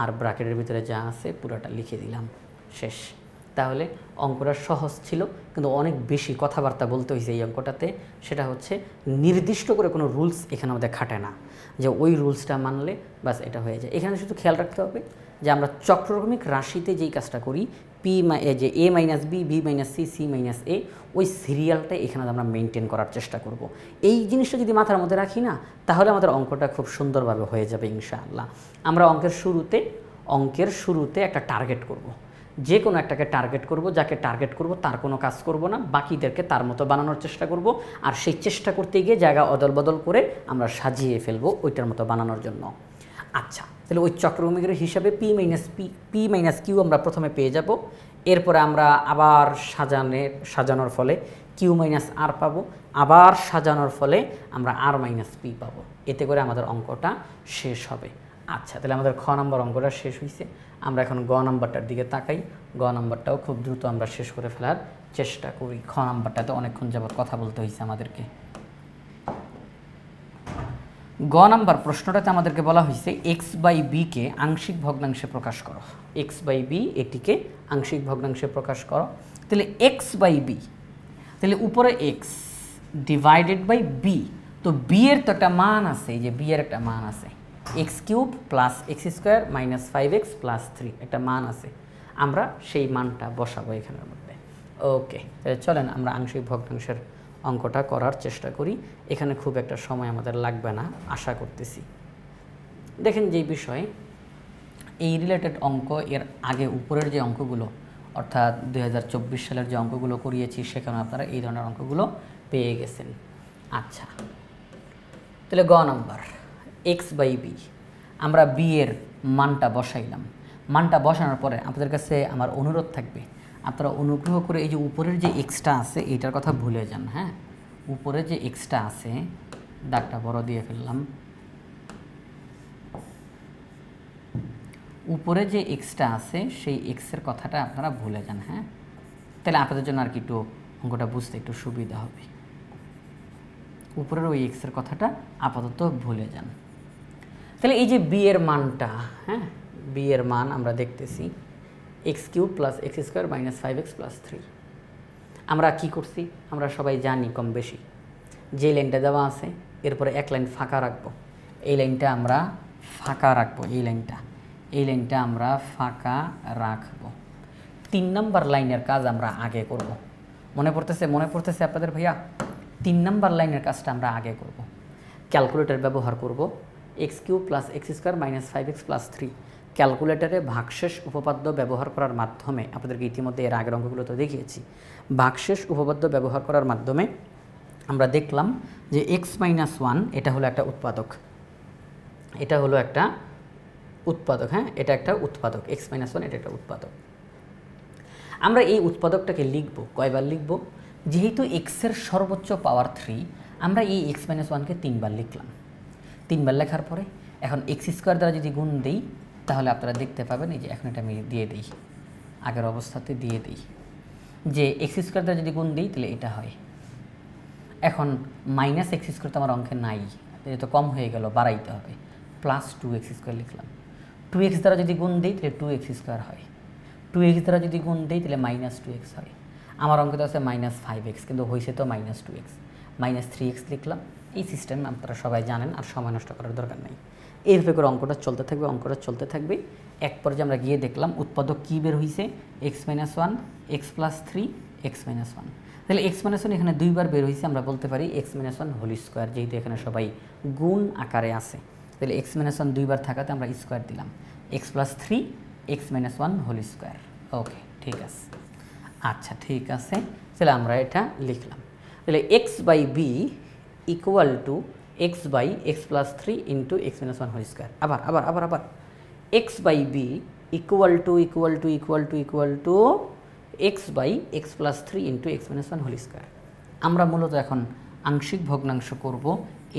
আর ব্র্যাকেটের ভিতরে যা আছে পুরোটা লিখে দিলাম, শেষ। তাহলে অঙ্কটা সহজ ছিল, কিন্তু অনেক বেশি কথাবার্তা বলতে হয়েছে এই অঙ্কটাতে। সেটা হচ্ছে নির্দিষ্ট করে কোনো রুলস এখানে আমাদের খাটে না, যে ওই রুলসটা মানলে বাস এটা হয়ে যায়। এখানে শুধু খেয়াল রাখতে হবে যে আমরা চক্রক্রমিক রাশিতে যেই কাজটা করি, যে a minus b, b minus c, c minus a, ওই সিরিয়ালটা এখানে আমরা মেনটেন করার চেষ্টা করব। এই জিনিসটা যদি মাথার মধ্যে রাখি না, তাহলে আমাদের অঙ্কটা খুব সুন্দরভাবে হয়ে যাবে ইনশাআল্লাহ। আমরা অঙ্কের শুরুতে একটা টার্গেট করব, যে কোনো একটাকে টার্গেট করব, যাকে টার্গেট করব তার কোনো কাজ করব না, বাকিদেরকে তার মতো বানানোর চেষ্টা করব। আর সেই চেষ্টা করতে গিয়ে জায়গা অদল বদল করে আমরা সাজিয়ে ফেলবো ওইটার মতো বানানোর জন্য। আচ্ছা, তাহলে ওই চক্রক্রমিকের হিসাবে পি মাইনাস কিউ আমরা প্রথমে পেয়ে যাব। এরপরে আমরা আবার সাজানোর ফলে কিউ মাইনাস আর পাবো, আবার সাজানোর ফলে আমরা আর মাইনাস পি পাবো। এতে করে আমাদের অঙ্কটা শেষ হবে। আচ্ছা, তাহলে আমাদের খ নম্বর অঙ্কটা শেষ হয়েছে। আমরা এখন গ নম্বরটার দিকে তাকাই। গ নম্বরটাও খুব দ্রুত আমরা শেষ করে ফেলার চেষ্টা করি। খ নম্বরটাতে অনেকক্ষণ যাবত কথা বলতে হয়েছে আমাদেরকে। গ নম্বর প্রশ্নটাতে আমাদেরকে বলা হয়েছে এক্স বাই বিকে আংশিক ভগ্নাংশে প্রকাশ করো। এক্স বাই বি এটিকে আংশিক ভগ্নাংশে প্রকাশ করো। তাহলে এক্স বাই বি, তাহলে উপরে এক্স ডিভাইডেড বাই বি, তো বি এর তো একটা মান আছে, এই যে বি এর একটা মান আছে, x cube plus x square minus 5x plus 3 একটা মান আছে। আমরা সেই মানটা বসাবো এখানের মধ্যে। ওকে, তাহলে চলেন আমরা আংশিক ভগ্নাংশের অঙ্কটা করার চেষ্টা করি। এখানে খুব একটা সময় আমাদের লাগবে না আশা করতেছি। দেখেন যে বিষয়ে এই রিলেটেড অঙ্ক এর আগে উপরের যে অঙ্কগুলো, অর্থাৎ 2024 সালের যে অঙ্কগুলো করিয়েছি, সেখানে আপনারা এই ধরনের অঙ্কগুলো পেয়ে গেছেন। আচ্ছা, তাহলে গ নাম্বার এক্স বাই বি, আমরা বি এর মানটা বসাইলাম। মানটা বসানোর পরে আপনাদের কাছে আমার অনুরোধ থাকবে, আপনারা অনুগ্রহ করে এই যে উপরের যে এক্সটা আছে এইটার কথা ভুলে যান। হ্যাঁ, উপরে যে এক্সটা আছে, দাগটা বড় দিয়ে ফেললাম, উপরে যে এক্সটা আছে সেই এক্সের কথাটা আপনারা ভুলে যান। হ্যাঁ, তাহলে আপনাদের জন্য আর কি একটু অঙ্কটা বুঝতে একটু সুবিধা হবে। উপরের ওই এক্সের কথাটা আপাতত ভুলে যান। তাহলে এই যে বি এর মানটা, হ্যাঁ বি এর মান আমরা দেখতেছি x cube plus x square minus 5x plus 3। আমরা কি করছি? আমরা সবাই জানি কম বেশি, যে লাইনটা দেওয়া আছে এরপরে এক লাইন ফাঁকা রাখবো। এই লাইনটা আমরা ফাঁকা রাখবো, এই লাইনটা আমরা ফাঁকা রাখবো। 3 নম্বর লাইনের কাজ আমরা আগে করব। মনে পড়তেছে আপনাদের ভাইয়া? 3 নম্বর লাইনের কাজটা আমরা আগে করব। ক্যালকুলেটর ব্যবহার করব, x cube plus x square minus 5x plus 3। ক্যালকুলেটরে ভাগশেষ উপপাদ্য ব্যবহার করার মাধ্যমে, আপনাদেরকে ইতিমধ্যে এর আগের অঙ্কগুলো তো দেখিয়েছি, ভাগশেষ উপপাদ্য ব্যবহার করার মাধ্যমে আমরা দেখলাম যে এক্স মাইনাস 1 এটা হলো একটা উৎপাদক, হ্যাঁ এটা একটা উৎপাদক, এক্স মাইনাস 1 এটা একটা উৎপাদক। আমরা এই উৎপাদকটাকে লিখব, কয়বার লিখব? যেহেতু এক্সের সর্বোচ্চ পাওয়ার 3, আমরা এই এক্স মাইনাস 1কে 3 বার লিখলাম। 3 বার লেখার পরে এখন এক্স স্কোয়ার দ্বারা যদি গুণ দিই, তাহলে আপনারা দেখতে পাবেন, এই যে এখন এটা আমি দিয়ে দিই, আগের অবস্থাতে দিয়ে দিই, যে এক্স স্কোয়ার দ্বারা যদি গুণ দিই তাহলে এটা হয়। এখন মাইনাস এক্স স্কোয়ার তো আমার অঙ্কে নাই, এটা তো কম হয়ে গেল, বাড়াইতে হবে, প্লাস 2x স্কোয়ার লিখলাম। 2x দ্বারা যদি গুণ দিই তাহলে 2x স্কোয়ার হয়, 2x দ্বারা যদি গুণ দিই তাহলে মাইনাস 2x হয়। আমার অঙ্কে তো আছে মাইনাস 5x, কিন্তু হয়েছে তো মাইনাস 2x, মাইনাস 3x লিখলাম। এই সিস্টেম আপনারা সবাই জানেন, আর সময় নষ্ট করার দরকার নেই। এইভাবে করে অঙ্কটা চলতে থাকবে। এক পর্যায়ে আমরা গিয়ে দেখলাম উৎপাদক কী বের হয়েছে, x minus 1 x plus 3 x minus 1। তাহলে এক্স মাইনাস 1 এখানে 2 বার বের হয়েছে, আমরা বলতে পারি এক্স মাইনাস 1 হোল স্কোয়ার, যেহেতু এখানে সবাই গুণ আকারে আছে। তাহলে এক্স মাইনাস ওয়ান দুইবার থাকাতে আমরা স্কোয়ার দিলাম, x plus three x minus one whole square. Okay, ঠিক আছে। আচ্ছা, ঠিক আছে, তাহলে আমরা এটা লিখলাম। তাহলে X by B equal to X by X plus three into X minus one whole square. আবার আবার আবার আবার X by B equal to equal to equal to equal to X by X plus three into X minus one whole square. আমরা মূলত এখন আংশিক ভগ্নাংশ করব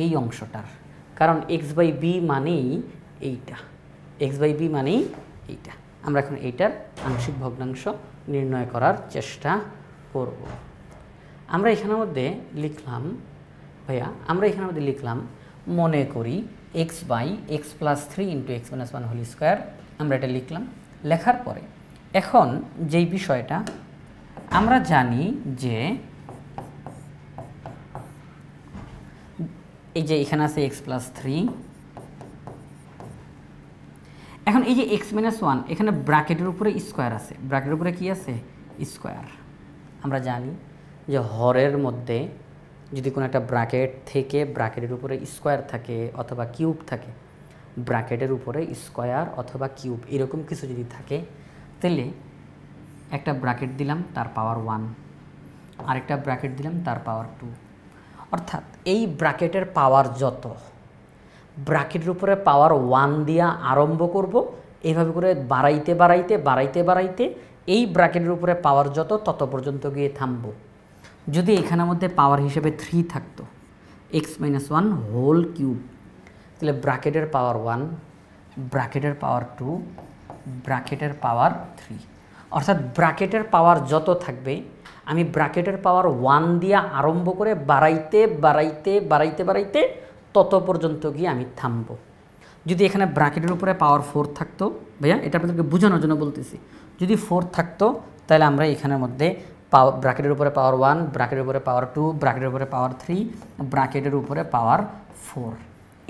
এই অংশটার, কারণ এক্স বাই বি মানেই এইটা, এক্স বাই বি মানেই এইটা। আমরা এখন এইটার আংশিক ভগ্নাংশ নির্ণয় করার চেষ্টা করব। আমরা এখানের মধ্যে লিখলাম, ভাইয়া আমরা এখানের মধ্যে লিখলাম, মনে করি X by X plus three into X minus one whole square. আমরা এটা লিখলাম। লেখার পরে এখন যেই বিষয়টা আমরা জানি যে এই যে এখানে আছে এক্স প্লাস থ্রি, এখন এই যে এক্স মাইনাস ওয়ান এখানে ব্র্যাকেটের উপরে স্কোয়ার আছে, ব্র্যাকেটের উপরে কি আছে? স্কোয়ার। আমরা জানি যে হরের মধ্যে যদি কোনো একটা ব্র্যাকেট থেকে ব্র্যাকেটের উপরে স্কোয়ার থাকে অথবা কিউব থাকে, ব্র্যাকেটের উপরে স্কোয়ার অথবা কিউব এরকম কিছু যদি থাকে, তাহলে একটা ব্র্যাকেট দিলাম তার পাওয়ার 1, আরেকটা ব্র্যাকেট দিলাম তার পাওয়ার 2, অর্থাৎ এই ব্র্যাকেটের পাওয়ার যত, ব্র্যাকেটের উপরে পাওয়ার 1 দিয়া আরম্ভ করব, এইভাবে করে বাড়াইতে বাড়াইতে বাড়াইতে বাড়াইতে এই ব্র্যাকেটের উপরে পাওয়ার যত তত পর্যন্ত গিয়ে থামব। যদি এখানের মধ্যে পাওয়ার হিসেবে 3 থাকতো, X minus one whole cube, তাহলে ব্র্যাকেটের পাওয়ার 1, ব্র্যাকেটের পাওয়ার 2, ব্র্যাকেটের পাওয়ার 3, অর্থাৎ ব্র্যাকেটের পাওয়ার যত থাকবে আমি ব্র্যাকেটের পাওয়ার 1 দিয়ে আরম্ভ করে বাড়াইতে বাড়াইতে বাড়াইতে বাড়াইতে তত পর্যন্ত গিয়ে আমি থামব। যদি এখানে ব্র্যাকেটের উপরে পাওয়ার 4 থাকতো, ভাইয়া এটা আপনাদেরকে বোঝানোর জন্য বলতেছি, যদি 4 থাকতো তাহলে আমরা এখানের মধ্যে ব্র্যাকেটের উপরে পাওয়ার 1, ব্র্যাকেটের উপরে পাওয়ার 2, ব্র্যাকেটের উপরে পাওয়ার 3, ব্র্যাকেটের উপরে পাওয়ার 4,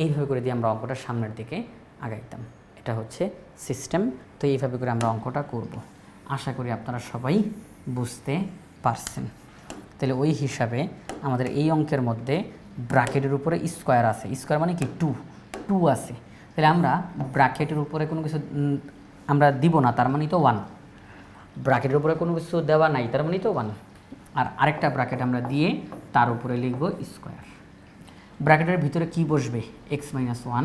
এইভাবে করে দিয়ে আমরা অঙ্কটা সামনের দিকে আগাইতাম। এটা হচ্ছে সিস্টেম। তো এইভাবে করে আমরা অঙ্কটা করব। আশা করি আপনারা সবাই বুঝতে পারছেন। তাহলে ওই হিসাবে আমাদের এই অঙ্কের মধ্যে ব্র্যাকেটের উপরে স্কোয়ার আছে, স্কোয়ার মানে কি 2 আছে, তাহলে আমরা ব্র্যাকেটের উপরে কোনো কিছু আমরা দিব না, তার মানে তো 1, ব্র্যাকেটের উপরে কোনো কিছু দেওয়া নাই তার মানে তো 1, আর আরেকটা ব্র্যাকেট আমরা দিয়ে তার উপরে লিখব স্কোয়ার। ব্র্যাকেটের ভিতরে কি বসবে? এক্স মাইনাস ওয়ান,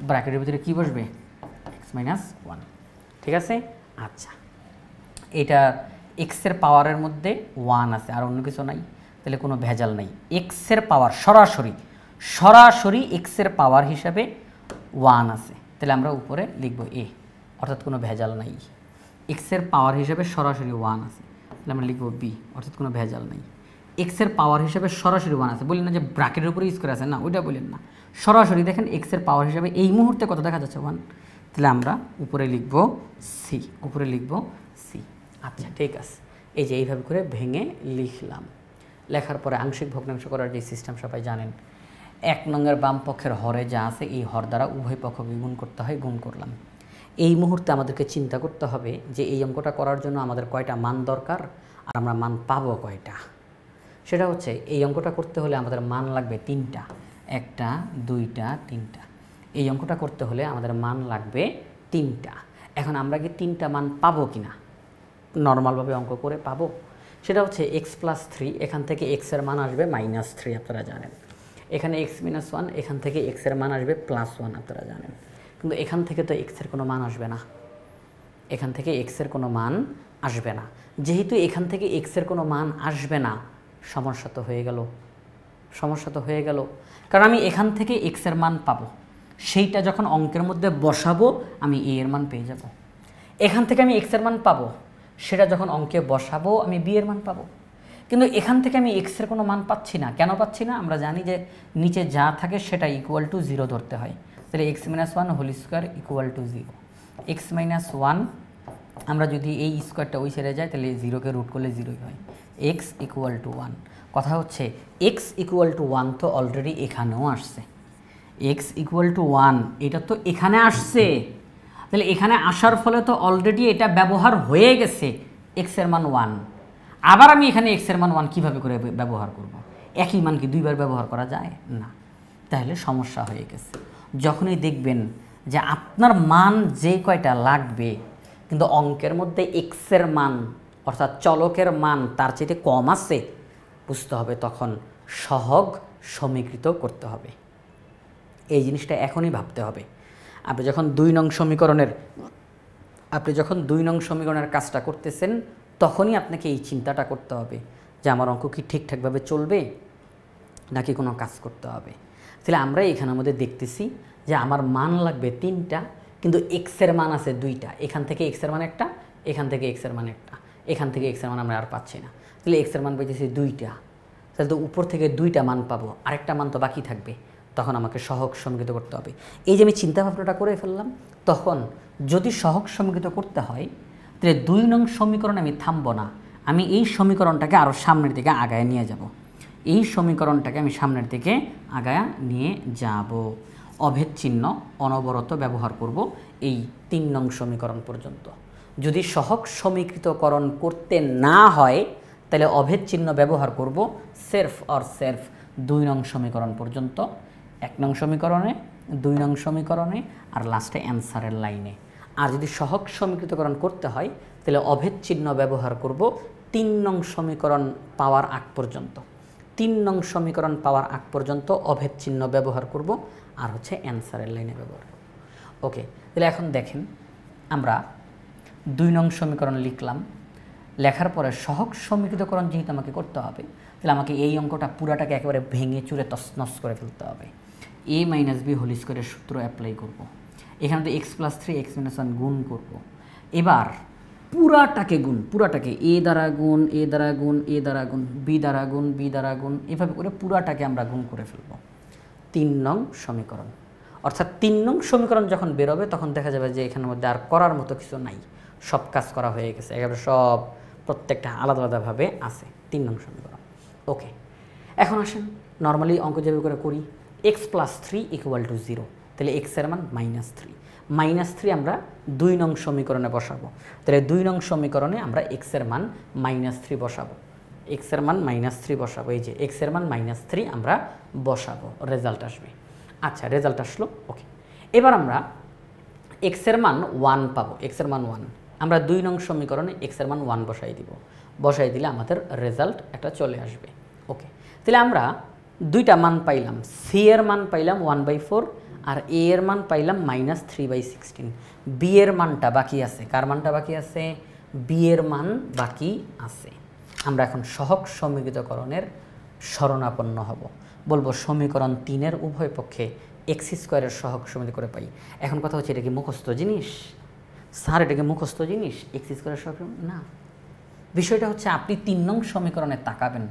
ব্র্যাকেটের ভিতরে কি বসবে? X minus one. ঠিক আছে? আচ্ছা, এটা এক্সের পাওয়ারের মধ্যে 1 আছে আর অন্য কিছু নাই, তাহলে কোনো ভেজাল নাই। এক্সের পাওয়ার সরাসরি সরাসরি এক্সের পাওয়ার হিসাবে 1 আছে, তাহলে আমরা উপরে লিখব এ, অর্থাৎ কোনো ভেজাল নাই। এক্সের পাওয়ার হিসাবে সরাসরি 1 আছে, তাহলে আমরা লিখব বি, অর্থাৎ কোনো ভেজাল নাই। এক্সের পাওয়ার হিসাবে সরাসরি 1 আছে, বললেন না যে ব্র্যাকেটের উপরে স্কোয়ার আছে, না ওইটা বললেন না, সরাসরি দেখেন এক্সের পাওয়ার হিসাবে এই মুহূর্তে কত দেখা যাচ্ছে? 1, তাহলে আমরা উপরে লিখব সি, উপরে লিখব সি। আচ্ছা, ঠিক আছে, এই যে এইভাবে করে ভেঙে লিখলাম। লেখার পরে আংশিক ভগ্নাংশ করার যে সিস্টেম সবাই জানেন, 1 নংয়ের বাম পক্ষের হরে যা আছে এই হর দ্বারা উভয় পক্ষকে গুণ করতে হয়, গুণ করলাম। এই মুহূর্তে আমাদেরকে চিন্তা করতে হবে যে এই অঙ্কটা করার জন্য আমাদের কয়টা মান দরকার আর আমরা মান পাবো কয়টা। সেটা হচ্ছে এই অঙ্কটা করতে হলে আমাদের মান লাগবে 3টা, 1টা 2টা 3টা। এই অঙ্কটা করতে হলে আমাদের মান লাগবে 3টা। এখন আমরা কি 3টা মান পাবো কিনা? নর্মালভাবে অঙ্ক করে পাবো। সেটা হচ্ছে এক্স প্লাস 3, এখান থেকে এক্সের মান আসবে -3, আপনারা জানেন। এখানে এক্স মাইনাস 1, এখান থেকে এক্সের মান আসবে +1, আপনারা জানেন। কিন্তু এখান থেকে তো এক্সের কোনো মান আসবে না, এখান থেকে এক্সের কোনো মান আসবে না। যেহেতু এখান থেকে এক্সের কোনো মান আসবে না, সমস্যা তো হয়ে গেল, সমস্যা তো হয়ে গেল। কারণ আমি এখান থেকে এক্সের মান পাবো, সেইটা যখন অঙ্কের মধ্যে বসাবো আমি এ এর মান পেয়ে যাব। এখান থেকে আমি এক্সের মান পাবো, সেটা যখন অঙ্কে বসাবো আমি বি এর মান পাবো। কিন্তু এখান থেকে আমি এক্সের কোনো মান পাচ্ছি না। কেন পাচ্ছি না? আমরা জানি যে নিচে যা থাকে সেটা = 0 ধরতে হয়। তাহলে X minus 1 whole square = 0। X minus 1 আমরা যদি এই স্কোয়ারটা ওই ছেড়ে যায় তাহলে 0কে রুট করলে 0ই হয়। এক্স = 1। কথা হচ্ছে এক্স = 1 তো অলরেডি এখানেও আসছে, এক্স = 1 এটা তো এখানে আসছে, তাহলে এখানে আসার ফলে তো অলরেডি এটা ব্যবহার হয়ে গেছে এক্সের মান 1। আবার আমি এখানে এক্সের মান 1 কীভাবে করে ব্যবহার করব? একই মান কি দুইবার ব্যবহার করা যায়? না। তাহলে সমস্যা হয়ে গেছে। যখনই দেখবেন যে আপনার মান যে কয়টা লাগবে কিন্তু অঙ্কের মধ্যে এক্সের মান অর্থাৎ চলকের মান তার চেয়ে কম আছে, বুঝতে হবে তখন সহগ সমীকৃত করতে হবে। এই জিনিসটা এখনই ভাবতে হবে। আপনি যখন 2 নং সমীকরণের কাজটা করতেছেন তখনই আপনাকে এই চিন্তাটা করতে হবে যে আমার অঙ্ক কি ঠিকঠাকভাবে চলবে নাকি কোনো কাজ করতে হবে। তাহলে আমরা এখানের মধ্যে দেখতেছি যে আমার মান লাগবে 3টা, কিন্তু এক্সের মান আছে 2টা। এখান থেকে এক্সের মান একটা, এখান থেকে এক্সের মান একটা, এখান থেকে এক্সের মান আমরা আর পাচ্ছি না। তাহলে এক্সের মান পেয়েছি 2টা, তাহলে তো উপর থেকে 2টা মান পাবো, আরেকটা মান তো বাকি থাকবে। তখন আমাকে সহগ সমীকৃত করতে হবে। এই যে আমি চিন্তা ভাবনাটা করে ফেললাম, তখন যদি সহগ সমীকৃত করতে হয় তাহলে 2 নং সমীকরণে আমি থামবো না, আমি এই সমীকরণটাকে আরও সামনের দিকে আগায় নিয়ে যাব। এই সমীকরণটাকে আমি সামনের দিকে আগায় নিয়ে যাব, অভেদ চিহ্ন অনবরত ব্যবহার করব এই 3 নং সমীকরণ পর্যন্ত। যদি সহগ সমীকৃতকরণ করতে না হয় তাহলে অভেদ চিহ্ন ব্যবহার করব সেলফ 2 নং সমীকরণ পর্যন্ত, 1 নং সমীকরণে, 2 নং সমীকরণে আর লাস্টে অ্যান্সারের লাইনে। আর যদি সহগ সমীকৃতকরণ করতে হয় তাহলে অভেদ চিহ্ন ব্যবহার করব 3 নং সমীকরণ পাওয়ার আগ পর্যন্ত। 3 নং সমীকরণ পাওয়ার আগ পর্যন্ত অভেদ চিহ্ন ব্যবহার করব আর হচ্ছে অ্যান্সারের লাইনে ব্যবহার করব। ওকে, তাহলে এখন দেখেন আমরা 2 নং সমীকরণ লিখলাম, লেখার পরে সহগ সমীকৃতকরণ যেহেতু আমাকে করতে হবে তাহলে আমাকে এই অঙ্কটা পুরাটাকে একেবারে ভেঙে চুরে তছনছ করে ফেলতে হবে। a - b হোল স্কয়ারের সূত্র অ্যাপ্লাই করব। এখানে তো x + 3 x - 1 গুণ করব। এবার পুরাটাকে গুণ, পুরাটাকে a দ্বারা গুণ, a দ্বারা গুণ, a দ্বারা গুণ, b দ্বারা গুণ, b দ্বারা গুণ, এভাবে করে পুরাটাকে আমরা গুণ করে ফেলব। 3 নং সমীকরণ, অর্থাৎ 3 নং সমীকরণ যখন বেরোবে তখন দেখা যাবে যে এখানের মধ্যে আর করার মতো কিছু নাই, সব কাজ করা হয়ে গেছে, একেবারে সব প্রত্যেকটা আলাদা আলাদাভাবে আছে 3 নং সমীকরণ। ওকে, এখন আসেন নর্মালি অঙ্ক যেভাবে করে করি, x + 3 = 0, তাহলে x এর মান -3, -3 আমরা 2 নং সমীকরণে বসাবো। তাহলে 2 নং সমীকরণে আমরা x এর মান -3 বসাবো, x এর মান -3 বসাবো। এই যে x এর মান -3 আমরা বসাবো, রেজাল্ট আসবে। আচ্ছা, রেজাল্ট আসলো। ওকে, এবার আমরা x এর মান 1 পাবো, x এর মান 1, আমরা 2 নং সমীকরণে x এর মান 1 বসাই দিব, বসাই দিলে আমাদের রেজাল্ট একটা চলে আসবে। ওকে, তাহলে আমরা 2টা মান পাইলাম, c এর মান পাইলাম 1/4 আর a এর মান পাইলাম -3/16। b এর মানটা বাকি আছে, কার মানটা বাকি আছে? b এর মান বাকি আছে। আমরা এখন সহগ সমীকৃতকরণের শরণাপন্ন হব, বলবো সমীকরণ 3 এর উভয় পক্ষে x² এর সহগ সমীকরণ করে পাই। এখন কথা হচ্ছে এটা কি মুখস্থ জিনিস? স্যার এটা কি মুখস্থ জিনিস x² এর সহগ? না, বিষয়টা হচ্ছে আপনি 3 নং সমীকরণে তাকাবেন,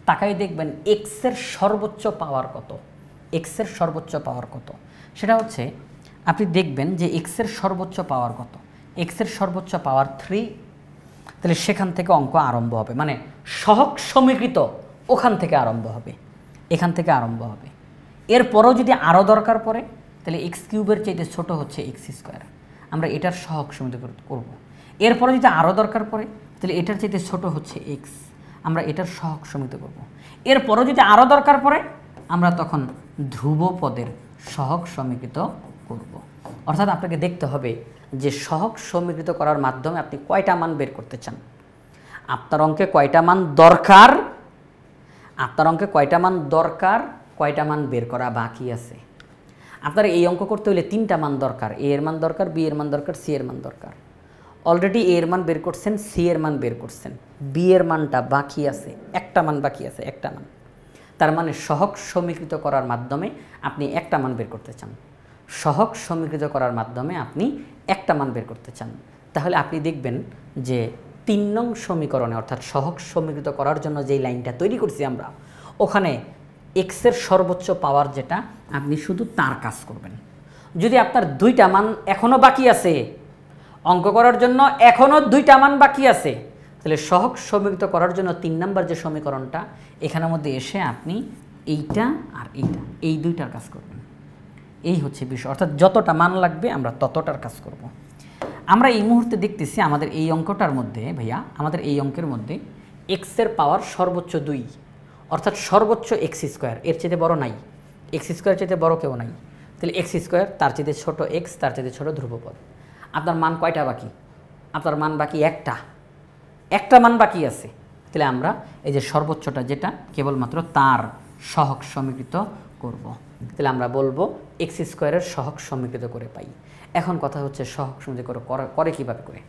তাকাই দেখবেন x এর সর্বোচ্চ পাওয়ার কত, x এর সর্বোচ্চ পাওয়ার কত, সেটা হচ্ছে আপনি দেখবেন যে x এর সর্বোচ্চ পাওয়ার কত, x এর সর্বোচ্চ পাওয়ার 3। তাহলে সেখান থেকে অঙ্ক আরম্ভ হবে, মানে সহগ সমীকৃত ওখান থেকে আরম্ভ হবে, এখান থেকে আরম্ভ হবে। এরপরও যদি আরও দরকার পড়ে তাহলে x³ এর চাইতে ছোট হচ্ছে x², আমরা এটার সহগ সমীকৃত করব। এরপরে যদি আরও দরকার পড়ে তাহলে এটার চাইতে ছোট হচ্ছে x, আমরা এটার সহগ সমীকৃত করব। এরপরও যদি আরও দরকার পড়ে আমরা তখন ধ্রুবপদের সহগ সমীকৃত করব। অর্থাৎ আপনাকে দেখতে হবে যে সহগ সমীকৃত করার মাধ্যমে আপনি কয়টা মান বের করতে চান, আপনার অঙ্কে কয়টা মান দরকার, আপনার অঙ্কে কয়টা মান দরকার, কয়টা মান বের করা বাকি আছে। আপনার এই অঙ্ক করতে হলে 3টা মান দরকার, a এর মান দরকার, b এর মান দরকার, c এর মান দরকার। অলরেডি a এর মান বের করছেন, c এর মান বের করছেন, b এর মানটা বাকি আছে, একটা মান বাকি আছে, একটা মান। তার মানে সহগ সমীকৃত করার মাধ্যমে আপনি একটা মান বের করতে চান, সহগ সমীকৃত করার মাধ্যমে আপনি একটা মান বের করতে চান। তাহলে আপনি দেখবেন যে 3 নং সমীকরণে অর্থাৎ সহগ সমীকৃত করার জন্য যেই লাইনটা তৈরি করছি আমরা, ওখানে x এর সর্বোচ্চ পাওয়ার যেটা, আপনি শুধু তার কাজ করবেন। যদি আপনার 2টা মান এখনও বাকি আছে, অঙ্ক করার জন্য এখনও 2টা মান বাকি আছে, তাহলে সহগ সমীকৃত করার জন্য 3 নম্বর যে সমীকরণটা, এখানের মধ্যে এসে আপনি এইটা আর এইটা, এই 2টার কাজ করবেন। এই হচ্ছে বিষয়, অর্থাৎ যতটা মান লাগবে আমরা ততটার কাজ করব। আমরা এই মুহূর্তে দেখতেছি আমাদের এই অঙ্কটার মধ্যে, ভাইয়া আমাদের এই অঙ্কের মধ্যে x এর পাওয়ার সর্বোচ্চ 2, অর্থাৎ সর্বোচ্চ x², এর চেয়ে বড় নাই। এক্স স্কোয়ার চাইতে বড় কেউ নাই, তাহলে এক্স স্কোয়ার তার চাইতে ছোট এক্স তার চাইতে ছোট ধ্রুবপদ। আপনার মান কয়টা বাকি? আপনার মান বাকি একটা মান বাকি আছে। তাহলে আমরা এই যে সর্বোচ্চটা যেটা কেবলমাত্র তার সহগ সমীকৃত করব। তাহলে আমরা বলবো এক্স স্কোয়ারের সহগ সমীকৃত করে পাই। এখন কথা হচ্ছে সহগ সমীকৃত করে কীভাবে করে?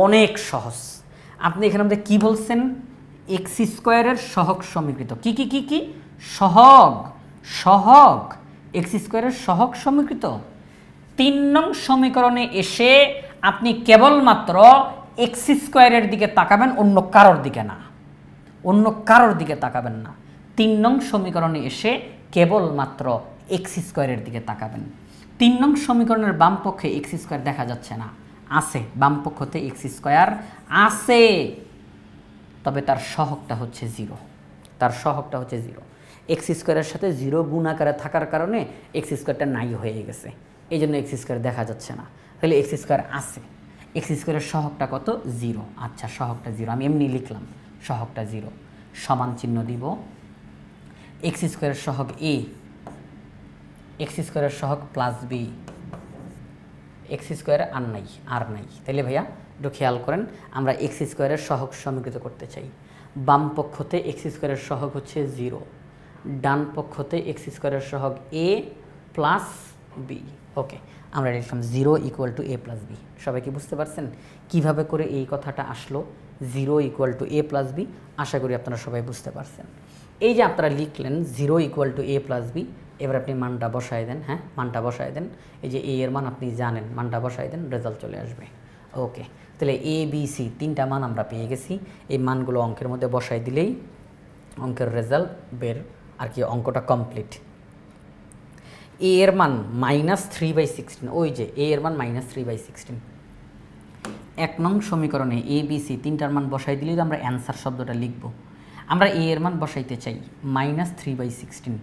অনেক সহজ। আপনি এখানে মধ্যে কী বলছেন? এক্স স্কোয়ারের সহগ সমীকৃত কি কি কি কি সহগ এক্স স্কোয়ারের সহগ সমীকৃত। 3 নং সমীকরণে এসে আপনি কেবলমাত্র এক্স স্কোয়ারের দিকে তাকাবেন, অন্য কারোর দিকে না, অন্য কারোর দিকে তাকাবেন না। 3 নং সমীকরণে এসে কেবলমাত্র এক্স স্কোয়ারের দিকে তাকাবেন। 3 নং সমীকরণের বাম পক্ষে এক্স স্কোয়ার দেখা যাচ্ছে না, আছে, বাম পক্ষতে এক্স স্কোয়ার আছে, তবে তার সহগটা হচ্ছে 0। তার সহগটা হচ্ছে 0। এক্স স্কোয়ারের সাথে 0 গুণ আকারে থাকার কারণে এক্স স্কোয়ারটা নাই হয়ে গেছে, এই জন্য এক্স স্কোয়ার দেখা যাচ্ছে না। তাহলে এক্স স্কোয়ার আছে, এক্স স্কোয়ারের সহগটা কত? 0। আচ্ছা, সহগটা 0 আমি এমনি লিখলাম, সহগটা 0। সমান চিহ্ন দিব, এক্স স্কোয়ারের সহগ এ, এক্স স্কোয়ারের সহগ প্লাস বি, এক্স স্কোয়ারে আর নাই। তাহলে ভাইয়া একটু খেয়াল করেন, আমরা এক্স স্কোয়ারের সহগ সমীকৃত করতে চাই। বাম পক্ষতে এক্স স্কোয়ারের সহগ হচ্ছে 0, ডান পক্ষতে এক্স স্কোয়ারের সহগ এ প্লাস বি। ওকে, আমরা লিখলাম 0 equal to A plus B. সবাই কি বুঝতে পারছেন কিভাবে করে এই কথাটা আসলো? 0 equal to A plus b. আশা করি আপনারা সবাই বুঝতে পারছেন। এই যে আপনারা লিখলেন 0 equal to A plus B, এবার আপনি মানটা বসায় দেন। হ্যাঁ, মানটা বসায় দেন। এই যে এ এর মান আপনি জানেন, মানটা বসায় দেন, রেজাল্ট চলে আসবে। ওকে, তাহলে এ বি সি 3টা মান আমরা পেয়ে গেছি। এই মানগুলো অঙ্কের মধ্যে বসায় দিলেই অঙ্কের রেজাল্ট বের, আর কি অঙ্কটা কমপ্লিট। এ এর মান -3/16, ওই যে এ এর মান -3/16। 1 নং সমীকরণে এ বি সি 3টার মান বসাই দিলেই আমরা অ্যান্সার শব্দটা লিখব। আমরা এ এর মান বসাইতে চাই -3/16।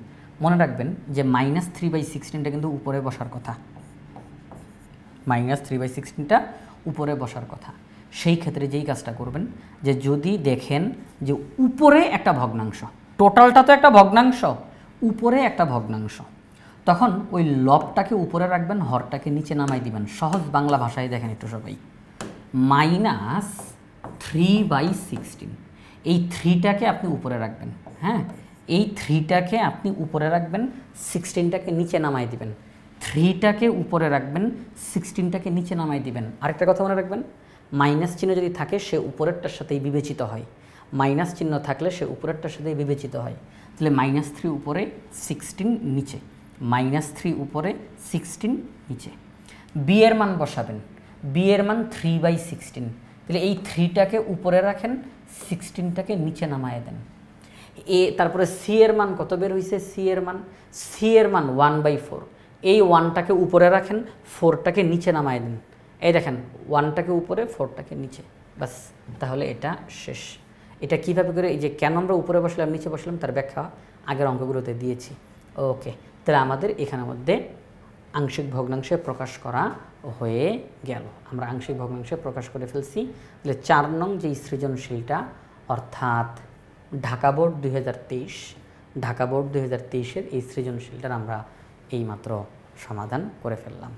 মনে রাখবেন যে -3/16টা কিন্তু উপরে বসার কথা, -3/16টা উপরে বসার কথা। সেই ক্ষেত্রে যেই কাজটা করবেন, যে যদি দেখেন যে উপরে একটা ভগ্নাংশ, টোটালটা তো একটা ভগ্নাংশ, উপরে একটা ভগ্নাংশ, তখন ওই লবটাকে উপরে রাখবেন, হরটাকে নিচে নামাই দিবেন। সহজ বাংলা ভাষায় দেখেন একটু সবাই, -3/16, এই 3টাকে আপনি উপরে রাখবেন। হ্যাঁ, এই 3টাকে আপনি উপরে রাখবেন, 16টাকে নিচে নামাই দিবেন। 3টাকে উপরে রাখবেন, 16টাকে নিচে নামাই দিবেন। আরেকটা কথা মনে রাখবেন, মাইনাস চিহ্ন যদি থাকে সে উপরেরটার সাথেই বিবেচিত হয়, মাইনাস চিহ্ন থাকলে সে উপরেরটার সাথেই বিবেচিত হয়। তাহলে -3 উপরে 16 নিচে, -3 উপরে 16 নিচে। বি এর মান বসাবেন, বি এর মান 3/16। তাহলে এই 3টাকে উপরে রাখেন, 16টাকে নিচে নামায় দেন। তারপরে সি এর মান কত বের হয়েছে? সি এর মান 1/4। এই 1টাকে উপরে রাখেন, 4টাকে নিচে নামায় দেন। এই দেখেন 1টাকে উপরে, 4টাকে নিচে, বাস, তাহলে এটা শেষ। এটা কিভাবে করে, এই যে কেন আমরা উপরে বসলাম নিচে বসলাম তার ব্যাখ্যা আগের অঙ্কগুলোতে দিয়েছি। ওকে, তাহলে আমাদের এখানের মধ্যে আংশিক ভগ্নাংশে প্রকাশ করা হয়ে গেল। আমরা আংশিক ভগ্নাংশে প্রকাশ করে ফেলছি। তাহলে 4 নং যে সৃজনশীলটা, অর্থাৎ ঢাকা বোর্ড 2023, ঢাকা বোর্ড 2023-এর এই সৃজনশীলটার আমরা এইমাত্র সমাধান করে ফেললাম।